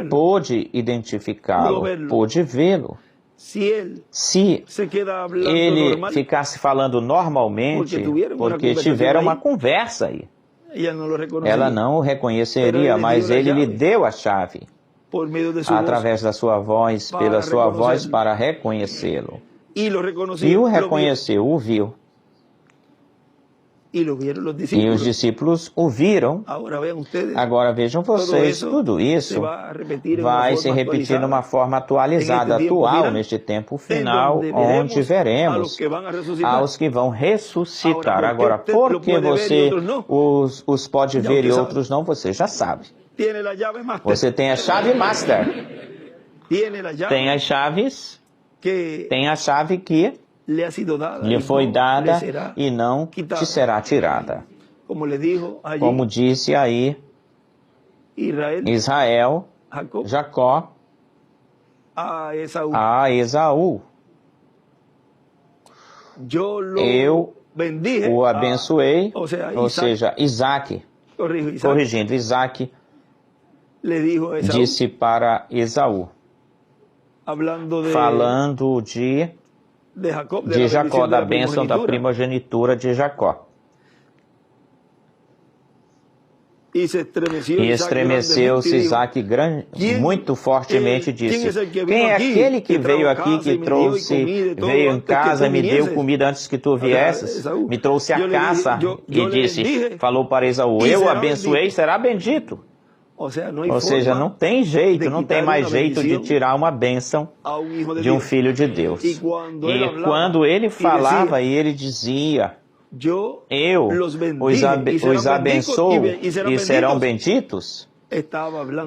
pôde identificá-lo, pôde vê-lo. Se ele ficasse falando normalmente, porque tiveram uma conversa aí, ela não o reconheceria, mas ele lhe deu a chave, através da sua voz, pela sua voz, para reconhecê-lo. E o reconheceu, o viu. E os discípulos o viram. Agora vejam vocês, tudo isso vai se repetir de uma forma atualizada, atual, neste tempo final, onde veremos aos que vão ressuscitar. Agora, por que você os pode ver e outros não, você já sabe. Você tem a chave master. Tem as chaves, tem a chave que lhe foi dada e não te será tirada. Como disse aí Israel, Jacó, a Esaú. Eu o abençoei, ou seja, Isaac, corrigindo, Isaac disse para Esaú, falando de Jacó, da bênção da primogenitura de Jacó. E estremeceu-se Isaac muito fortemente e disse: quem é aquele que veio aqui, que veio em casa, me deu comida antes que tu viesses? Me trouxe a caça e disse, falou para Esaú, eu o abençoei, será bendito. Ou seja, não tem jeito, não tem mais jeito de tirar uma bênção de um filho de Deus. E quando ele falava e ele dizia, eu os abençoo e serão benditos,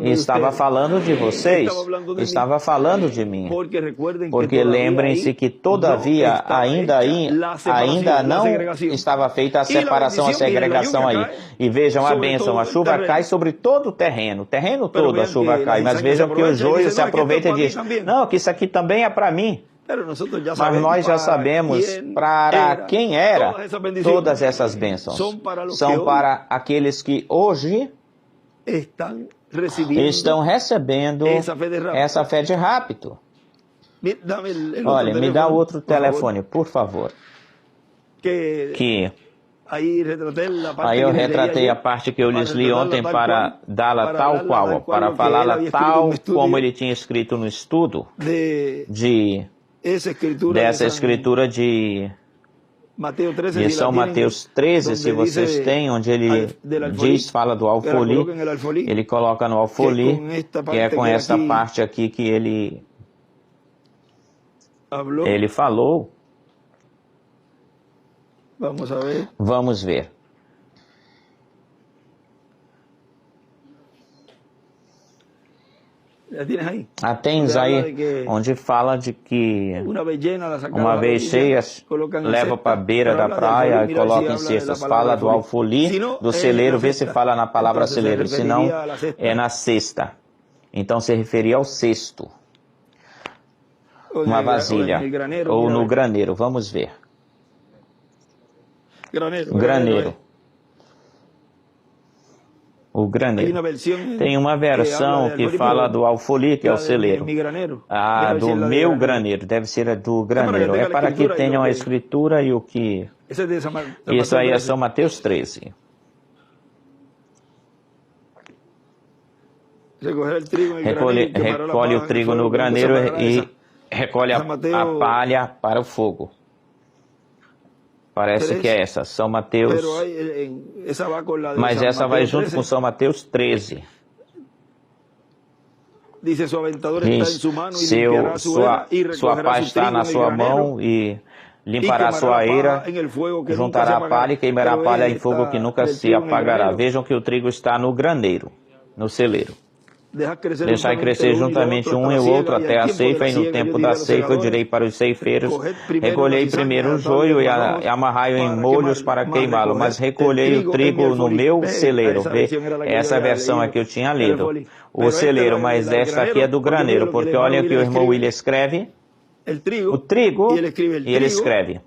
estava falando de vocês, estava falando de mim. Porque lembrem-se que todavia ainda não estava feita a separação, a segregação aí. E vejam a bênção, a chuva cai sobre todo o terreno todo a chuva cai. Mas vejam que o joio se aproveita e diz, não, que isso aqui também é para mim. Mas nós já sabemos para quem era todas essas bênçãos. São para aqueles que hoje estão recebendo essa fé de rápido. Olha, me dá outro telefone, por favor. Aí eu retratei a parte que eu lhes li ontem para dá-la tal qual, para falá-la tal como ele tinha escrito no estudo dessa escritura de São Mateus 13, se vocês têm, onde ele fala do alfoli, ele coloca no alfoli, que é com essa parte aqui que ele falou. Vamos ver. Tens aí, onde fala de que uma vez cheia, leva para a beira da praia e coloca em cestas. Fala do alfoli, do celeiro, vê se fala na palavra celeiro, senão é na cesta. Então se referia ao cesto. Uma vasilha, ou no graneiro, vamos ver. Graneiro. O graneiro. Tem uma versão que fala do alfoli, que é o celeiro. Do meu graneiro, deve ser do graneiro. É para que tenham a escritura e o que... Isso aí é São Mateus 13. Recolhe o trigo no graneiro e recolhe a palha para o fogo. Parece que é essa, São Mateus, mas essa vai junto com São Mateus 13. Diz, sua pá está na sua mão e limpará sua eira, juntará a palha e queimará a palha em fogo que nunca se apagará. Vejam que o trigo está no graneiro, no celeiro. Deixai crescer juntamente um e o outro até a ceifa, e no tempo da ceifa eu direi para os ceifeiros, recolhei primeiro o joio e amarrai-o em molhos para queimá-lo, mas recolhei o trigo no meu celeiro. Essa versão aqui eu tinha lido, o celeiro, mas esta aqui é do graneiro, porque olha que o irmão William escreve, o trigo, e ele escreve,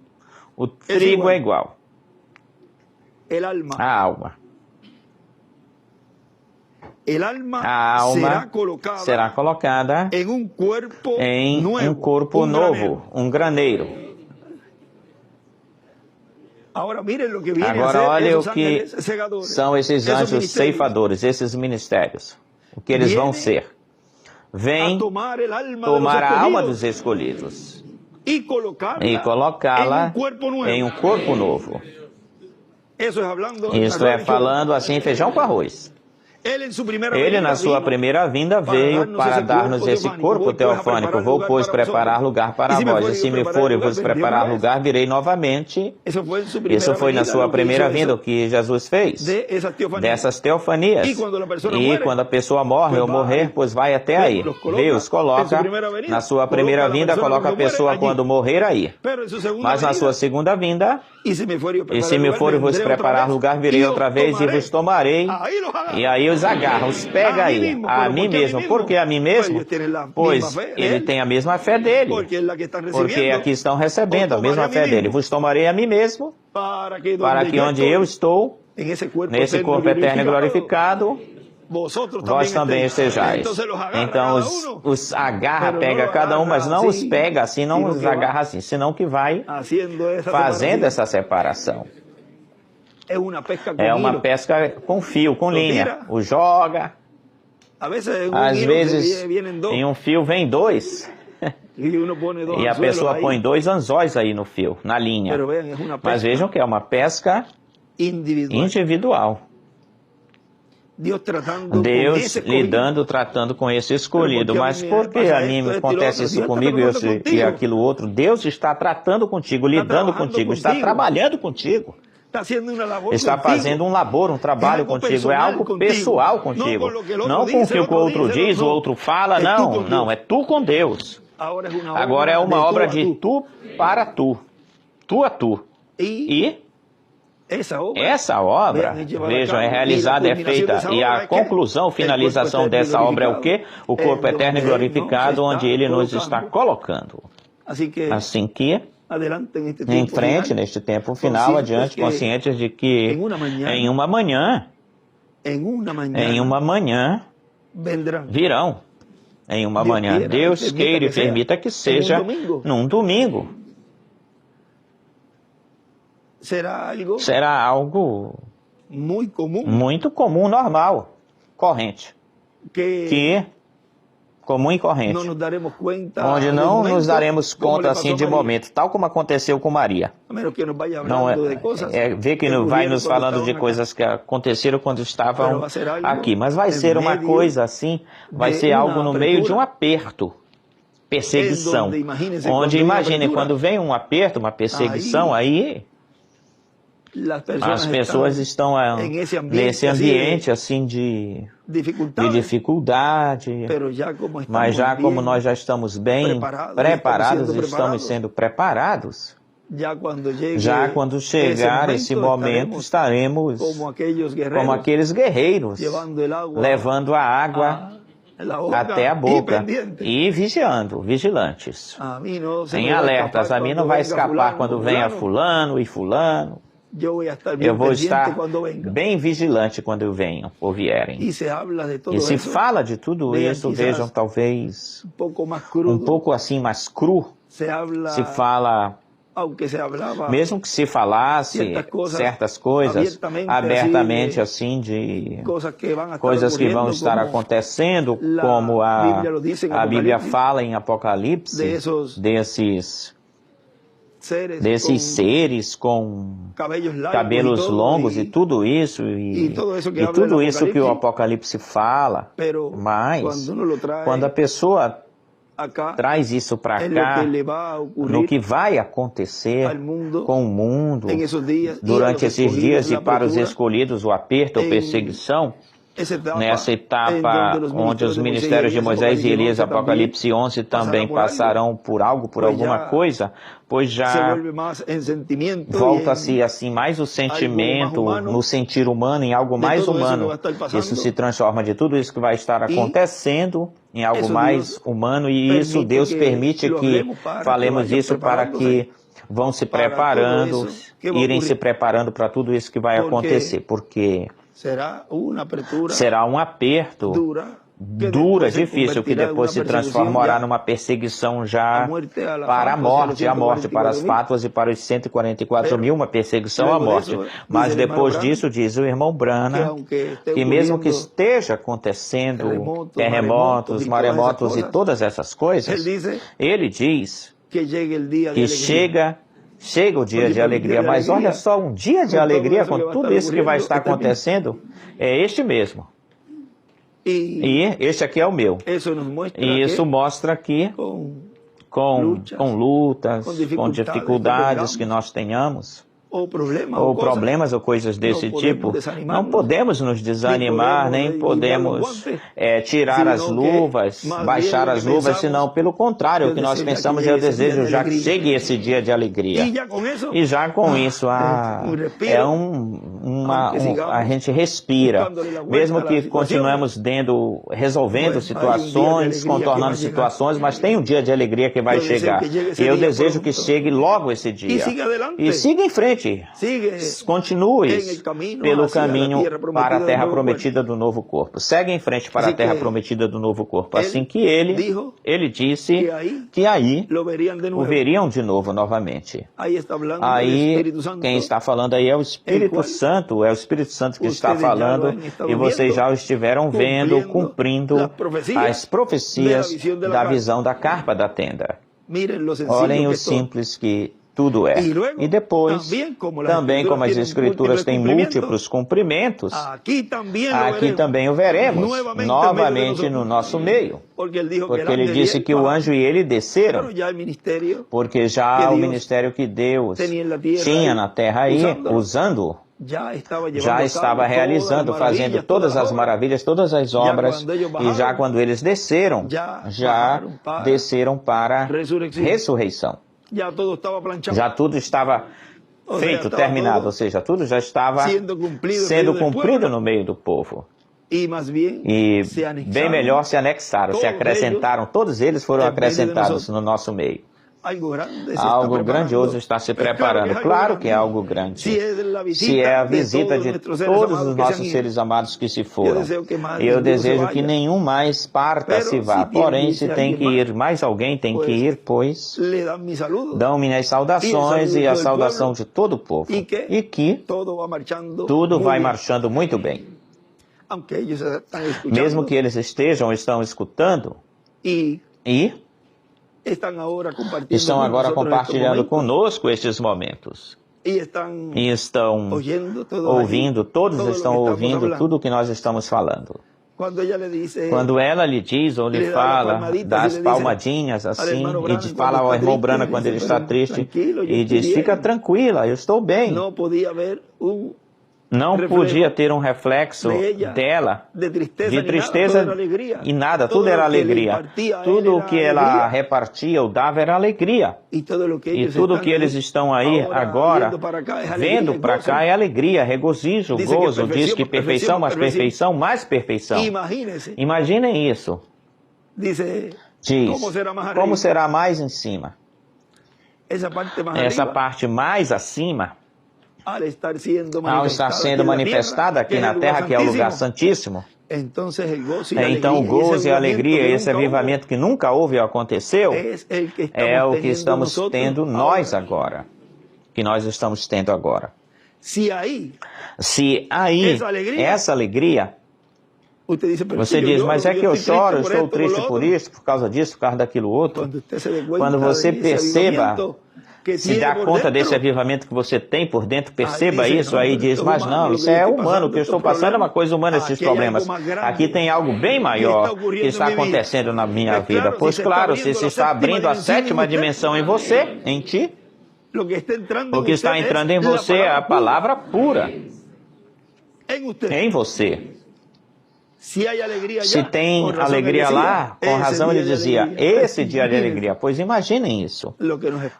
o trigo é igual. A alma. A alma será colocada em um corpo novo, um graneiro. Agora olha o que são esses anjos ceifadores, esses ministérios. O que eles vão ser. Vem tomar a alma dos escolhidos e colocá-la em um corpo novo. Isso é falando assim, feijão com arroz. Ele, na sua primeira vinda, veio para dar-nos esse corpo teofânico. Vou, pois, preparar lugar para vós. E se me for e vos preparar lugar, virei novamente. Isso foi na sua primeira vinda o que Jesus fez, dessas teofanias. E quando a pessoa morre ou morrer, pois vai até aí. Deus coloca, na sua primeira vinda, coloca a pessoa quando morrer aí. Mas na sua segunda vinda, e se me for e vos preparar lugar, virei outra vez e vos tomarei. E aí os agarra, os pega aí, a mim mesmo. Por que a mim mesmo? Pois ele tem a mesma fé dele. Porque é que estão recebendo a mesma fé dele. Vos tomarei a mim mesmo, para que onde eu estou, nesse corpo eterno e glorificado, vós também estejais. Então os agarra, pega cada um, mas não os pega assim, não os agarra assim, senão que vai fazendo essa separação. É uma pesca com fio, com linha. O joga. Às vezes, em um fio vem dois. E a pessoa põe dois anzóis aí no fio, na linha. Mas vejam que é uma pesca individual. Deus lidando, tratando com esse escolhido. Mas por que a mim acontece isso comigo e aquilo outro? Deus está tratando contigo, lidando contigo, está trabalhando contigo. Está fazendo um labor, um trabalho contigo, é algo pessoal contigo. Não com o que o outro diz, o outro fala, não. Não, é tu com Deus. Agora é uma obra de tu para tu. Tu a tu. E essa obra, vejam, é realizada, é feita, e a conclusão, finalização dessa obra é o quê? O corpo eterno e glorificado, onde Ele nos está colocando. Assim que, em frente, neste tempo final, adiante, conscientes de que em uma manhã virão. Em uma manhã, Deus queira e permita que seja num domingo. Será algo muito comum, normal, corrente. Comum e corrente. Onde não nos daremos conta assim de momento, tal como aconteceu com Maria. Não vê que não vai nos falando de coisas que aconteceram quando estavam aqui. Mas vai ser uma coisa assim, vai ser algo no meio de um aperto. Perseguição. Onde, imagine, quando vem um aperto, uma perseguição, aí as pessoas estão nesse ambiente assim de dificuldade, mas já como nós já estamos bem preparados, estamos sendo preparados, já quando chegar esse momento, estaremos como aqueles guerreiros, levando a água até a boca e vigilantes, em alertas. A mim não vai escapar quando venha fulano e fulano. Eu vou estar bem vigilante quando eu venho ou vierem. E se fala de tudo isso, vejam, talvez um pouco assim mais cru. Se fala, mesmo que se falasse certas coisas abertamente assim, de coisas que vão estar acontecendo, como a Bíblia fala em Apocalipse, desses seres com cabelos longos e tudo isso, e tudo isso que o Apocalipse fala, mas quando a pessoa traz isso para cá, no que vai acontecer com o mundo durante esses dias e para os escolhidos, o aperto ou perseguição, nessa etapa onde os ministérios de Moisés e Elias, Apocalipse 11, também passarão por algo, por alguma coisa, pois já volta-se assim mais o sentimento, no sentir humano, em algo mais humano. Isso se transforma de tudo isso que vai estar acontecendo em algo mais humano, e isso Deus permite que falemos isso para que vão se preparando, irem se preparando para tudo isso que vai acontecer, porque será um aperto dura, difícil, que depois se transformará numa perseguição já para a morte para as fátuas e para os 144 mil, uma perseguição à morte. Mas depois disso, diz o irmão Branham, que mesmo que esteja acontecendo terremotos, maremotos e todas essas coisas, ele diz que chega o dia de alegria. Mas olha só, um dia de alegria com tudo isso que vai estar acontecendo, é este mesmo. E este aqui é o meu. E isso mostra que com lutas, com dificuldades que nós tenhamos, ou problemas ou coisas desse tipo, não podemos nos desanimar, nem podemos tirar as luvas, baixar as luvas, senão pelo contrário, o que nós pensamos é o desejo já que chegue esse dia de alegria. E já com isso, a gente respira, mesmo que continuemos resolvendo situações, contornando situações, mas tem um dia de alegria que vai chegar. E eu desejo que chegue logo esse dia. E siga em frente. Continue pelo caminho para a terra prometida do novo corpo. Segue em frente para a terra prometida do novo corpo. Assim que ele disse que aí o veriam de novo, novamente. Aí, quem está falando aí é o Espírito Santo, que está falando, e vocês já o estiveram vendo, cumprindo as profecias da visão da carpa da tenda. Olhem o simples que tudo é. E depois, também como as Escrituras têm múltiplos cumprimentos, aqui também o veremos, novamente no nosso meio. Porque ele disse que o anjo e ele desceram, porque já o ministério que Deus tinha na terra aí, usando-o, já estava realizando, fazendo todas as maravilhas, todas as obras, e já quando eles desceram, já desceram para ressurreição. Já tudo estava feito, terminado, ou seja, tudo já estava sendo cumprido no meio do povo. E bem melhor se anexaram, se acrescentaram, todos eles foram acrescentados no nosso meio. Algo grandioso está se preparando. Claro que é algo grande. Se é a visita de todos os nossos seres amados que se foram. E eu desejo que nenhum mais parta, se vá. Porém, se tem que ir, mais alguém tem que ir, pois dão minhas saudações e a saudação de todo o povo. E que tudo vai marchando muito bem. Mesmo que eles estão escutando e estão agora compartilhando conosco estes momentos. E estão ouvindo, todos estão ouvindo tudo o que nós estamos falando. Quando ela lhe diz ou lhe fala, dá as palmadinhas assim, e fala ao irmão Branham quando ele está triste, e diz, fica tranquila, eu estou bem. Não podia ter um reflexo dela de tristeza e nada, tudo era alegria. Tudo o que ela repartia ou dava era alegria. E tudo o que eles estão aí agora, vendo para cá, é alegria, regozijo, gozo. Diz que perfeição, mais perfeição, mais perfeição. Imaginem isso. Diz, como será mais em cima? Essa parte mais acima, ao estar sendo manifestada aqui na terra, que é o lugar santíssimo, então o gozo e a alegria, esse avivamento que nunca houve ou aconteceu, é o que estamos tendo nós agora, que nós estamos tendo agora. Se aí, essa alegria, você diz, mas é que eu choro, eu estou triste por isso, por causa disso, por causa daquilo outro. Quando você perceba, se dá conta desse avivamento que você tem por dentro, perceba isso, aí diz, mas não, isso é humano, o que eu estou passando é uma coisa humana, esses problemas. Aqui tem algo bem maior que está acontecendo na minha vida. Pois claro, se você está abrindo a sétima dimensão em você, em ti, o que está entrando em você é a palavra pura. Em você. Se tem alegria lá, com razão ele dizia, esse dia de alegria. Pois imaginem isso.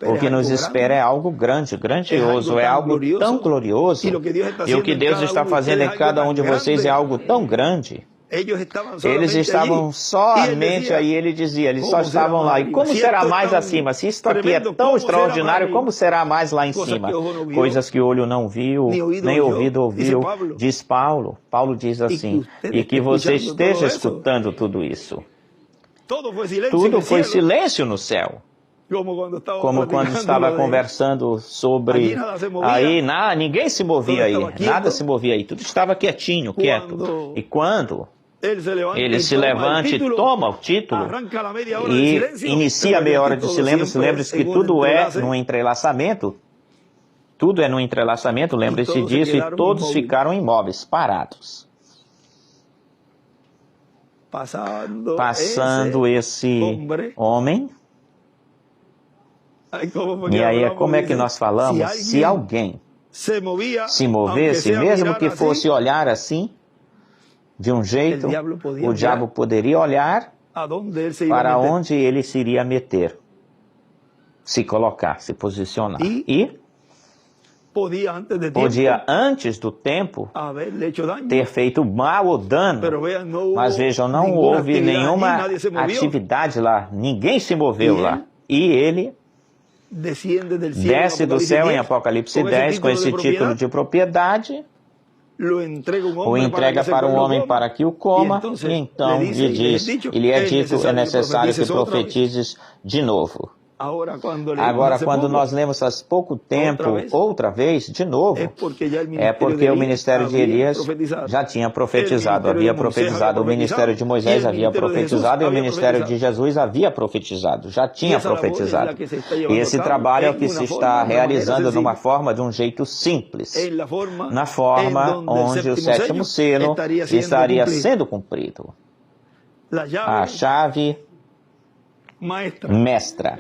O que nos espera é algo grande, grandioso, é algo tão glorioso. E o que Deus está fazendo em cada um de vocês é algo tão grande. Eles estavam somente aí, ele dizia, eles só estavam lá. E como será mais acima? Se isto aqui é tão extraordinário, como será mais lá em cima? Coisas que o olho não viu, nem ouvido ouviu, diz Paulo. Paulo diz assim, e que você esteja escutando tudo isso. Tudo foi silêncio no céu. Como quando estava conversando sobre... Aí, ninguém se movia aí, nada se movia aí. Tudo estava quietinho, quieto. E quando... ele se levante, toma o título e inicia a meia hora de silêncio. Lembre-se que tudo é no entrelaçamento. Tudo é no entrelaçamento, lembre-se disso. E todos ficaram imóveis, parados. Passando esse homem. E aí, como é que nós falamos? Se alguém se movesse, mesmo que fosse olhar assim, de um jeito, o diabo poderia olhar para onde ele se iria meter, se colocar, se posicionar. E podia, antes do tempo, ter feito mal ou dano. Mas vejam, não houve nenhuma atividade lá, ninguém se moveu lá. E ele desce do céu em Apocalipse 10 com esse título de propriedade. O entrega para um homem para que o coma, e então lhe diz, lhe é dito, é necessário que profetizes de novo. Agora, quando nós lemos há pouco tempo, outra vez, de novo, é porque o ministério de Elias já tinha profetizado, havia profetizado, o ministério de Moisés havia profetizado, e o ministério de Jesus havia profetizado, já tinha profetizado. E esse trabalho é o que se está realizando numa forma, de um jeito simples, na forma onde o sétimo selo estaria sendo cumprido. A chave mestra.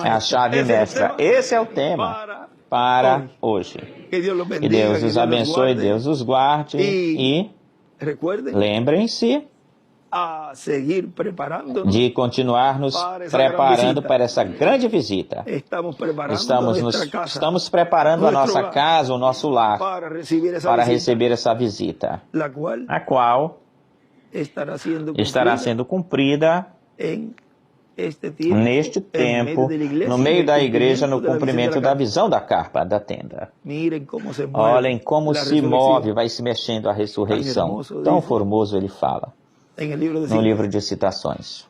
A chave mestra. Esse é o tema para hoje. Que Deus os abençoe, Deus os guarde e lembrem-se de continuar nos preparando para essa grande visita. Estamos preparando a nossa casa, o nosso lar, para receber essa visita, a qual estará sendo cumprida neste tempo, no meio da igreja, no cumprimento da visão da carpa, da tenda. Olhem como se move, vai se mexendo a ressurreição. Tão formoso ele fala no livro de citações.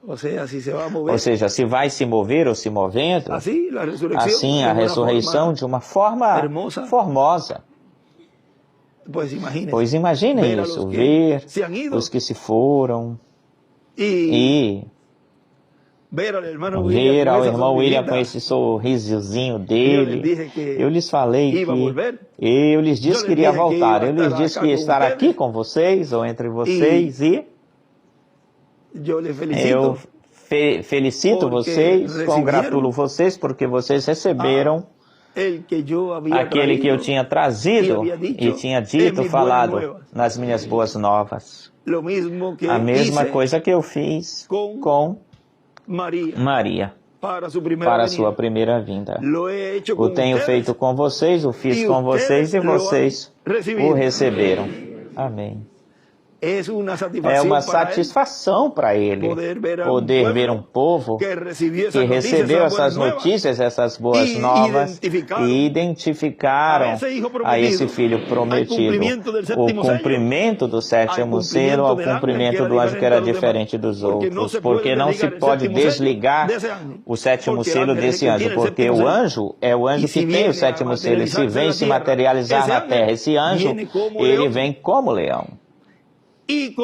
Ou seja, se vai se mover ou se movendo, assim a ressurreição de uma forma formosa. Pois imaginem isso, ver os que se foram e ver ao irmão William com esse sorrisozinho dele. Eu lhes falei que eu lhes disse que iria voltar, eu lhes disse que ia estar aqui com vocês ou entre vocês e eu felicito vocês, congratulo vocês porque vocês receberam aquele que eu tinha trazido e tinha dito, falado nas minhas boas novas. A mesma coisa que eu fiz com Maria para a sua primeira vinda. O tenho feito com vocês, o fiz com vocês e vocês o receberam. Amém. É uma satisfação para ele poder ver um povo que recebeu essas notícias, essas boas novas e identificaram a esse filho prometido o cumprimento do sétimo selo ao cumprimento do anjo que era diferente dos outros, porque não se pode desligar o sétimo selo desse anjo, porque o anjo é o anjo que tem o sétimo selo, e se vem se materializar na terra, esse anjo, ele vem como leão. E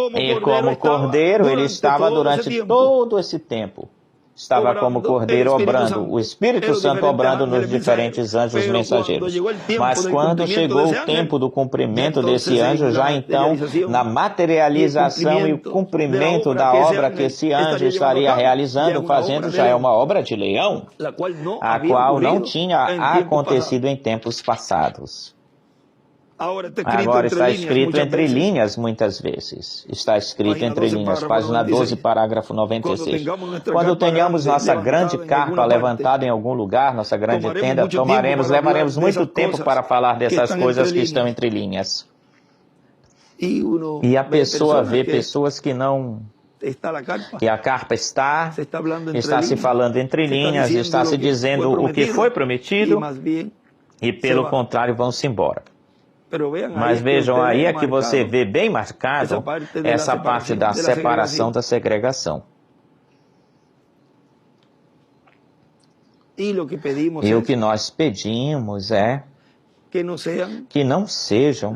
como cordeiro, ele estava durante todo esse tempo. Estava como cordeiro obrando, o Espírito Santo obrando nos diferentes anjos mensageiros. Mas quando chegou o tempo do cumprimento desse anjo, já então, na materialização e o cumprimento da obra que esse anjo estaria realizando, fazendo, já é uma obra de leão, a qual não tinha acontecido em tempos passados. Agora está escrito entre linhas muitas vezes. Está escrito entre linhas, página 12, parágrafo 96. Quando tenhamos nossa grande carpa levantada em algum lugar, nossa grande tenda, levaremos muito tempo para falar dessas coisas que estão entre linhas. E a pessoa vê pessoas que não... que a carpa está se falando entre linhas, está se dizendo o que foi prometido e, pelo contrário, vão-se embora. Mas vejam, aí é que você vê bem marcado essa parte da separação, da segregação. E o que nós pedimos é que não sejam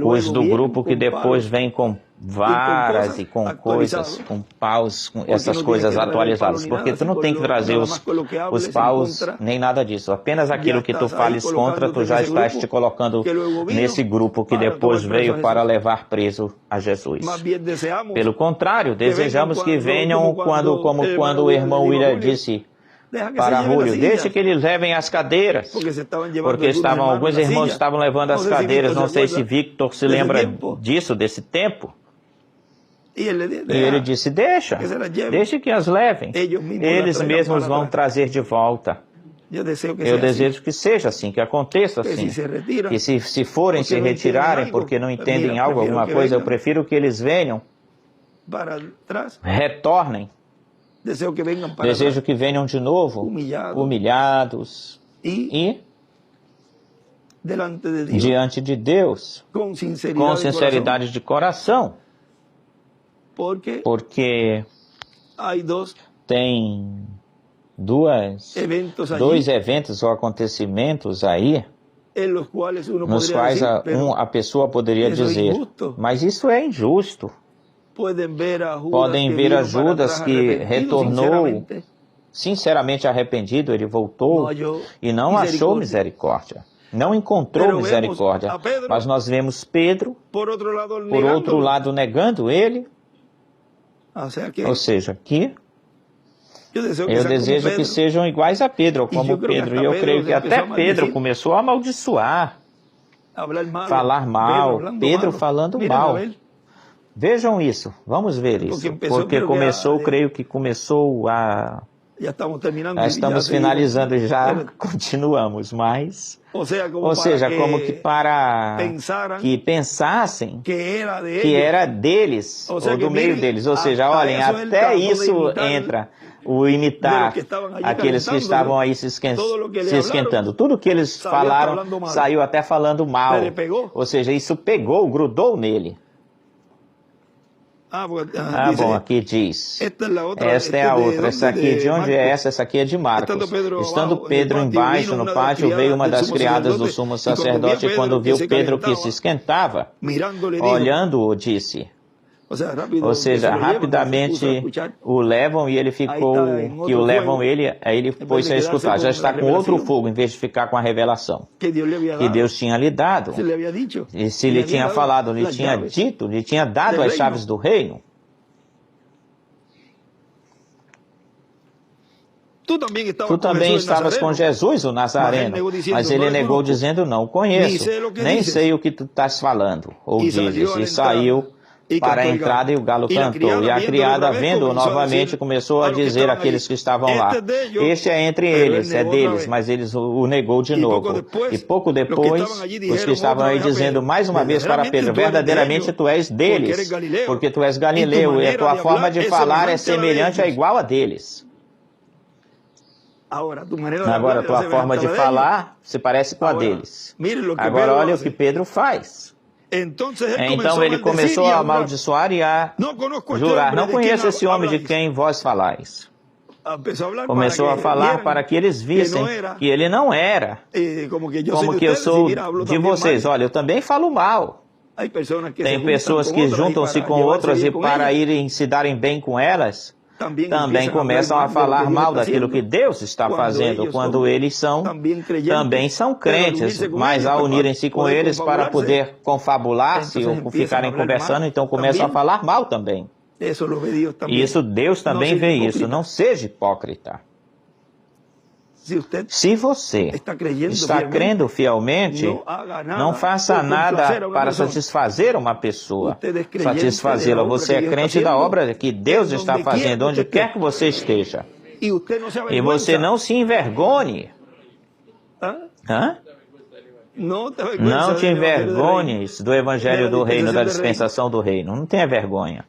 os do grupo que depois vem com varas e com coisas, com paus, com essas coisas atualizadas, porque tu não tem que trazer os paus, nem nada disso, apenas aquilo que tu fales contra, tu já estás te colocando nesse grupo que depois veio para levar preso a Jesus. Pelo contrário, desejamos que venham como quando o irmão William disse para Julio, deixe que eles levem as cadeiras, porque alguns irmãos estavam levando as cadeiras, não sei se Victor se lembra disso, desse tempo. E ele disse, deixe que as levem, eles mesmos vão trazer de volta. Eu desejo que seja assim, que aconteça assim, que se forem se retirarem porque não entendem alguma coisa, eu prefiro que eles venham, retornem. Desejo que venham de novo, humilhados e diante de Deus, com sinceridade de coração, porque tem dois eventos ou acontecimentos aí, nos quais a pessoa poderia dizer, mas isso é injusto. Podem ver a Judas que retornou sinceramente arrependido, ele voltou e não achou misericórdia, não encontrou misericórdia. Mas nós vemos Pedro, por outro lado, negando ele. Ou seja, que eu desejo que sejam iguais a Pedro, ou como Pedro. E eu creio que até Pedro começou a amaldiçoar, falar mal, Pedro falando mal. Vejam isso, vamos ver isso, porque creio que começou a... Já estamos finalizando e já continuamos, mas... Ou seja, como que para que pensassem que era deles, ou do meio deles. Ou seja, olhem, até isso entra, o imitar aqueles que estavam aí se esquentando. Tudo que eles falaram saiu até falando mal. Ou seja, isso pegou, grudou nele. Bom, aqui diz, esta é a outra, essa aqui, de onde é essa? Essa aqui é de Marcos. Estando Pedro embaixo no pátio, veio uma das criadas do sumo sacerdote e quando viu Pedro que se esquentava, olhando-o, disse... Ou seja, rapidamente o levam e ele ficou, que o levam ele, aí ele pôs a escutar. Já está com outro fogo em vez de ficar com a revelação que Deus tinha lhe dado. E se lhe tinha falado, lhe tinha dito, lhe tinha dado as chaves do reino. Tu também estavas com Jesus, o Nazareno, mas ele negou dizendo, não o conheço, nem sei o que tu estás falando. Ou dizes, e saiu para a entrada e o galo cantou. E a criada, vendo-o novamente, começou a dizer àqueles que estavam lá, este é entre eles, é deles, mas eles o negou de novo. E pouco depois, os que estavam aí dizendo mais uma vez para Pedro, verdadeiramente tu és deles, porque tu és galileu, e a tua forma de falar é semelhante a igual a deles. Agora, a tua forma de falar se parece com a deles. Agora, olha o que Pedro faz. Então ele começou a amaldiçoar e a jurar, não conheço esse homem de quem vós falais. Começou a falar para que eles vissem que ele não era como que eu sou de vocês. Olha, eu também falo mal. Tem pessoas que juntam-se com outras e para irem se darem bem com elas, também começam a falar mal daquilo que Deus está fazendo, quando eles também são crentes, mas ao unirem-se com eles para poder confabular-se ou ficarem conversando, então começam a falar mal também. Isso Deus também vê isso, não seja hipócrita. Se você está crendo fielmente, não faça nada para satisfazer uma pessoa, satisfazê-la. Você é crente da obra que Deus está fazendo, onde quer que você esteja. E você não se envergonhe. Não te envergonhes do Evangelho do Reino, da dispensação do Reino. Não tenha vergonha.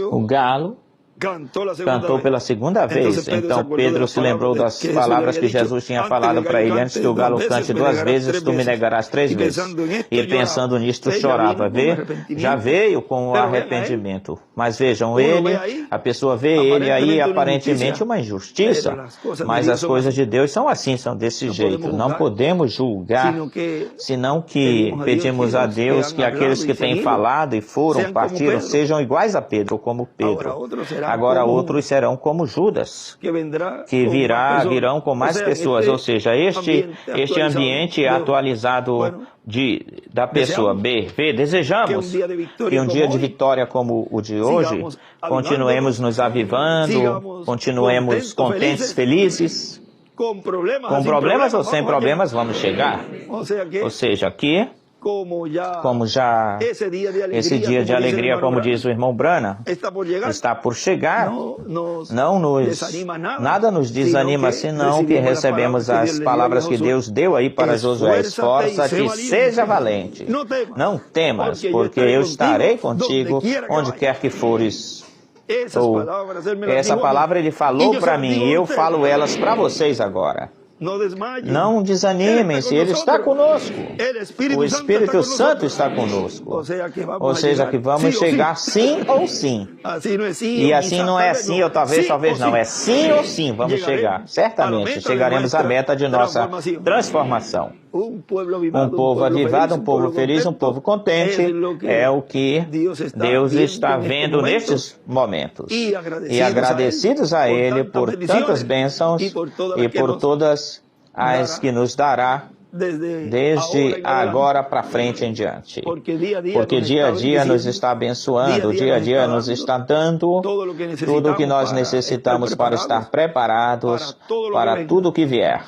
O galo cantou pela segunda vez. Então Pedro se lembrou das palavras que Jesus tinha falado para ele: antes que o galo cante 2 vezes, tu me negarás 3 vezes. E pensando nisto, chorava. Já veio com o arrependimento. Mas vejam, a pessoa vê ele aí, aparentemente uma injustiça. Mas as coisas de Deus são assim, são desse jeito. Não podemos julgar, senão que pedimos a Deus que aqueles que têm falado e partiram, sejam iguais a Pedro, como Pedro. Agora outros serão como Judas, que virão com mais pessoas. Ou seja, este ambiente atualizado da pessoa B. Desejamos que um dia de vitória como o de hoje, continuemos nos avivando, continuemos contentes, felizes. Com problemas ou sem problemas, vamos chegar. Ou seja, que como já esse dia de alegria, como diz o irmão Branham, está por chegar, nada nos desanima, senão que recebemos as palavras que Deus deu aí para Josué: esforça-te, seja valente, não temas, porque eu estarei contigo onde quer que fores. Essa palavra ele falou para mim e eu falo elas para vocês agora. Não desanimem-se, Ele está conosco. O Espírito Santo está conosco. Ou seja, que vamos chegar sim ou sim. E assim não é sim ou talvez não. É sim ou sim, vamos chegar. Certamente chegaremos à meta de nossa transformação. Um povo avivado, um povo feliz, um povo contente é o que Deus está vendo nestes momentos. E agradecidos a Ele por tantas bênçãos e por todas as que nos dará desde agora para frente em diante. Porque dia a dia nos está abençoando, dia a dia nos está dando tudo o que nós necessitamos para estar preparados para tudo o que vier.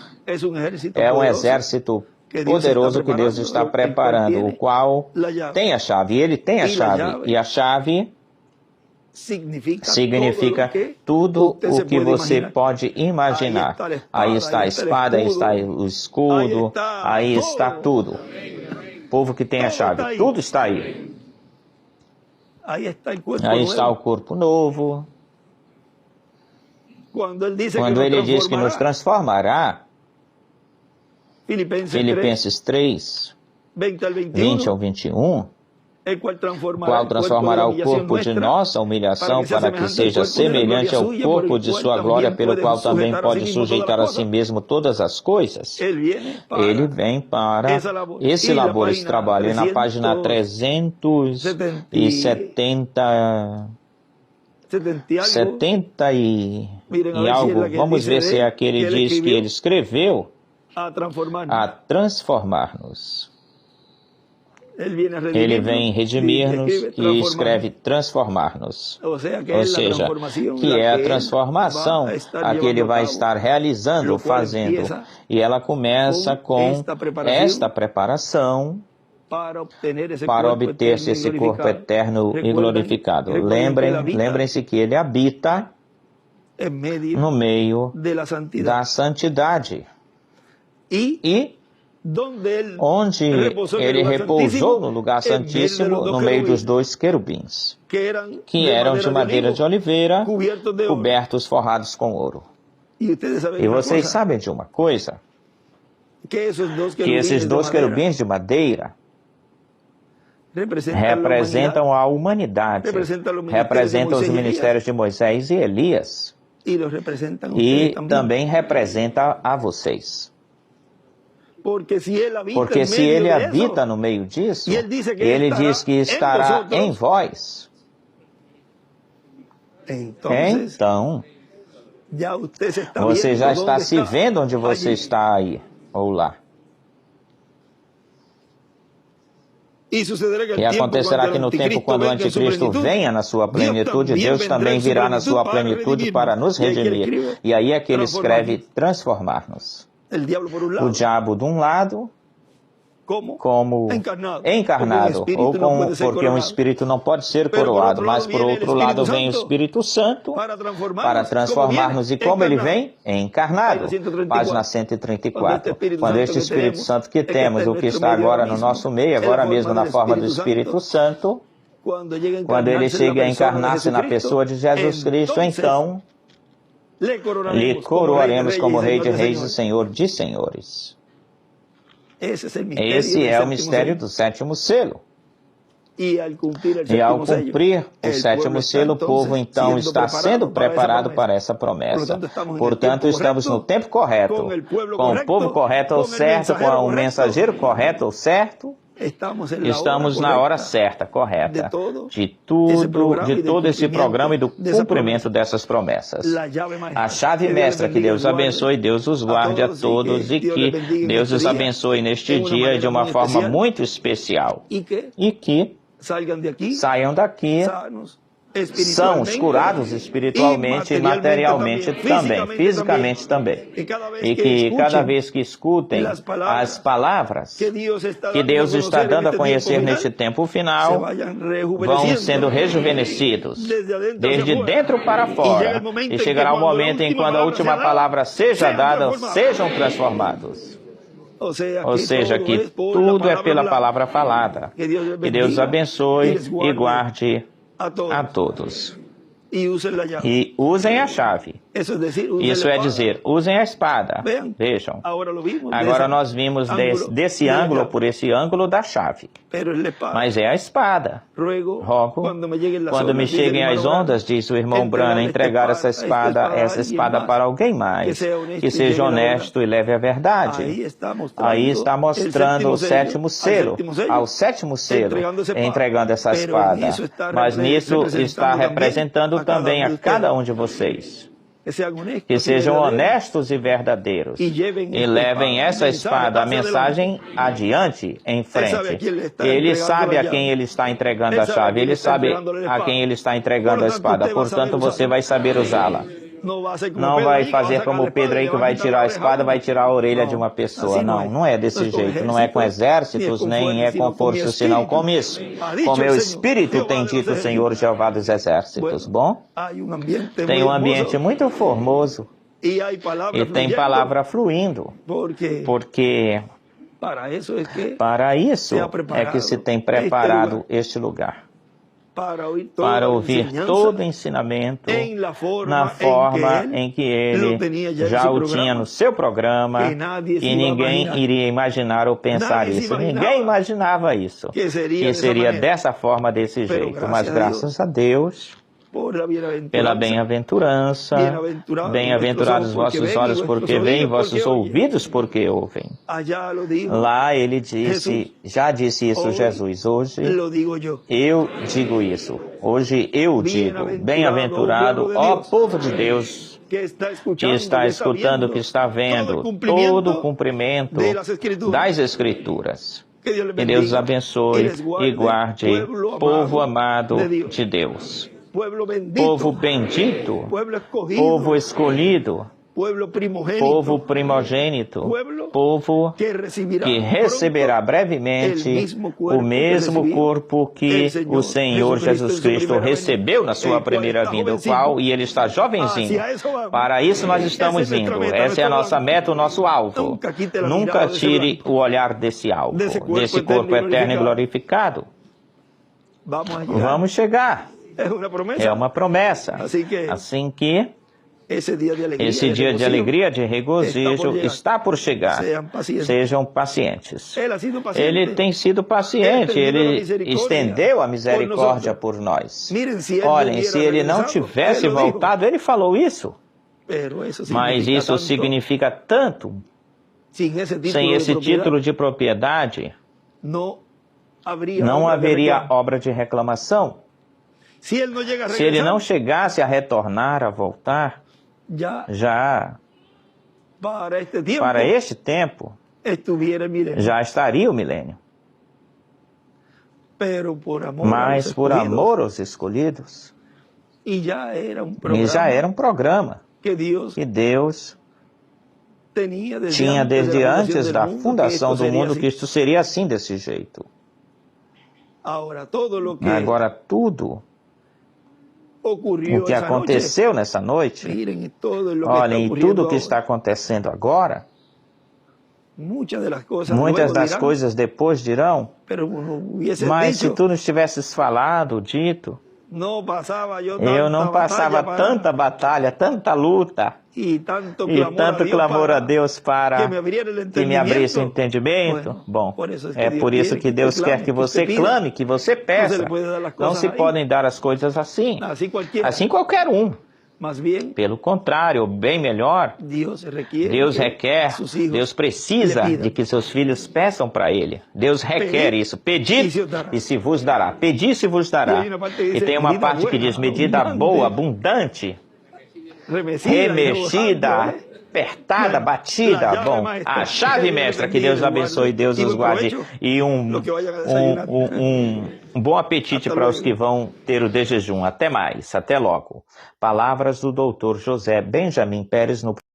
É um exército poderoso que Deus está preparando, o qual tem a chave. Ele tem a chave. E a chave significa tudo o que você pode imaginar. Aí está a espada, aí está o escudo, aí está tudo. O povo que tem a chave, tudo está aí. Aí está o corpo novo. Quando ele diz que nos transformará, Filipenses 3, 20 ao 21, qual transformará o corpo de nossa humilhação para que seja semelhante ao corpo de sua glória, pelo qual também pode sujeitar a si mesmo todas as coisas. Ele vem para esse labor, esse trabalho. E na página 370 e algo, vamos ver se é aquele diz que ele escreveu, a transformar-nos. Ele vem redimir-nos e escreve transformar-nos. Ou seja, que é a transformação a que ele vai estar realizando, fazendo. E ela começa com esta preparação para obter-se esse corpo eterno e glorificado. Lembrem-se que ele habita no meio da santidade. E onde ele repousou no lugar santíssimo, no meio dos 2 querubins, que eram de madeira de oliveira, cobertos, forrados com ouro. E vocês sabem de uma coisa? Que esses 2 querubins de madeira representam a humanidade, representam os ministérios de Moisés e Elias, e também representa a vocês. Porque se ele habita no meio disso, ele diz que estará em vós. Então, você já está se vendo onde você está aí, ou lá. E acontecerá que no tempo quando o anticristo venha na sua plenitude, Deus também virá na sua plenitude para nos redimir. E aí é que ele escreve transformar-nos. O diabo de um lado, como encarnado, ou como, porque um espírito não pode ser coroado, mas por outro lado vem o Espírito Santo para transformar-nos. E como ele vem? Encarnado. Página 134. Quando este Espírito Santo que temos, o que está agora no nosso meio, agora mesmo na forma do Espírito Santo, quando ele chega a encarnar-se na pessoa de Jesus Cristo, então lhe coroaremos como Rei de Reis e Senhor de Senhores. Esse é o mistério do sétimo selo. E ao cumprir o sétimo selo, o povo então está sendo preparado para essa promessa. Portanto, estamos no tempo correto, com o povo correto ou certo, com o mensageiro correto ou certo. Estamos na hora certa, correta, de todo esse programa e do cumprimento dessas promessas. A chave mestra, que Deus abençoe, Deus os guarde a todos e que Deus os abençoe neste dia de uma forma muito especial. E que saiam daqui sãos, curados espiritualmente e materialmente também, fisicamente também. E que cada vez que escutem as palavras que Deus está dando a conhecer neste tempo final, vão sendo rejuvenescidos, desde dentro para fora. E chegará o momento em quando a última palavra seja dada, sejam transformados. Ou seja, que tudo é pela palavra falada. Que Deus abençoe e guarde a todos. E usem a chave. Isso é dizer, usem a espada. Vejam. Agora nós vimos desse ângulo, por esse ângulo da chave. Mas é a espada. Rogo, quando me cheguem as ondas, diz o irmão Branham, entregar essa espada para alguém mais, que seja honesto e leve a verdade. Aí está mostrando o sétimo selo, ao sétimo selo, entregando essa espada. Mas nisso está representando também a cada um de vocês. Que sejam honestos e verdadeiros e levem essa espada, a mensagem adiante, em frente. Ele sabe a quem ele está entregando a chave, ele sabe a quem ele está entregando a espada, portanto você vai saber usá-la. Não vai fazer como Pedro aí que vai tirar a espada, vai tirar a orelha de uma pessoa. Não é desse jeito. Não é com exércitos, nem é com forças, senão com isso. Com meu espírito, tem dito o Senhor Jeová dos Exércitos. Bom? Tem um ambiente muito formoso e tem palavra fluindo, porque para isso é que se tem preparado este lugar. Para ouvir todo o ensinamento na forma em que ele já o tinha no seu programa, e ninguém iria imaginar ou pensar isso. Ninguém imaginava isso, que seria dessa forma, desse jeito. Mas graças a Deus, pela bem-aventurança, bem-aventurados vossos olhos porque veem, vossos ouvidos porque ouvem. Lá ele disse, já disse isso Jesus, hoje eu digo isso. Hoje eu digo, bem-aventurado, ó povo de Deus, que está escutando, que está vendo todo o cumprimento das Escrituras. Que Deus abençoe e guarde, povo amado de Deus. Povo bendito, povo escolhido, povo primogênito, povo que receberá brevemente o mesmo corpo que o Senhor Jesus Cristo recebeu na sua primeira vinda, o qual, e ele está jovenzinho. Para isso nós estamos indo. Essa é a nossa meta, o nosso alvo. Nunca tire o olhar desse alvo, desse corpo eterno e glorificado. Vamos chegar. É uma promessa. Assim que esse dia de alegria, de regozijo, está por chegar. Sejam pacientes. Ele tem sido paciente, ele estendeu a misericórdia por nós. Olhem, se ele não tivesse voltado, ele falou isso. Mas isso significa tanto. Sem esse título de propriedade, não haveria obra de reclamação. Se ele não chegasse a retornar, a voltar, já para este tempo, já estaria o milênio. mas por amor aos escolhidos. E já era um programa que Deus tinha desde antes da fundação do mundo que isto seria assim, desse jeito. Agora tudo o que aconteceu nessa noite, olhem, e tudo o que está acontecendo agora, muitas das coisas depois dirão, mas se tu não tivesses falado, dito, eu não passava tanta batalha, tanta luta, e tanto clamor a Deus para que me abrisse o entendimento. Bom, é por isso que Deus quer que você clame, que você peça. Não se podem dar as coisas assim qualquer um. Pelo contrário, bem melhor, Deus requer, Deus precisa de que seus filhos peçam para Ele. Deus requer isso. Pedid e se vos dará. Pedi se vos dará. E tem uma parte que diz medida boa, abundante, remexida, apertada, batida. Bom, a chave mestra, que Deus abençoe, Deus nos guarde. E um bom apetite para os que vão ter o de jejum. Até mais, até logo. Palavras do Dr. José Benjamin Pérez no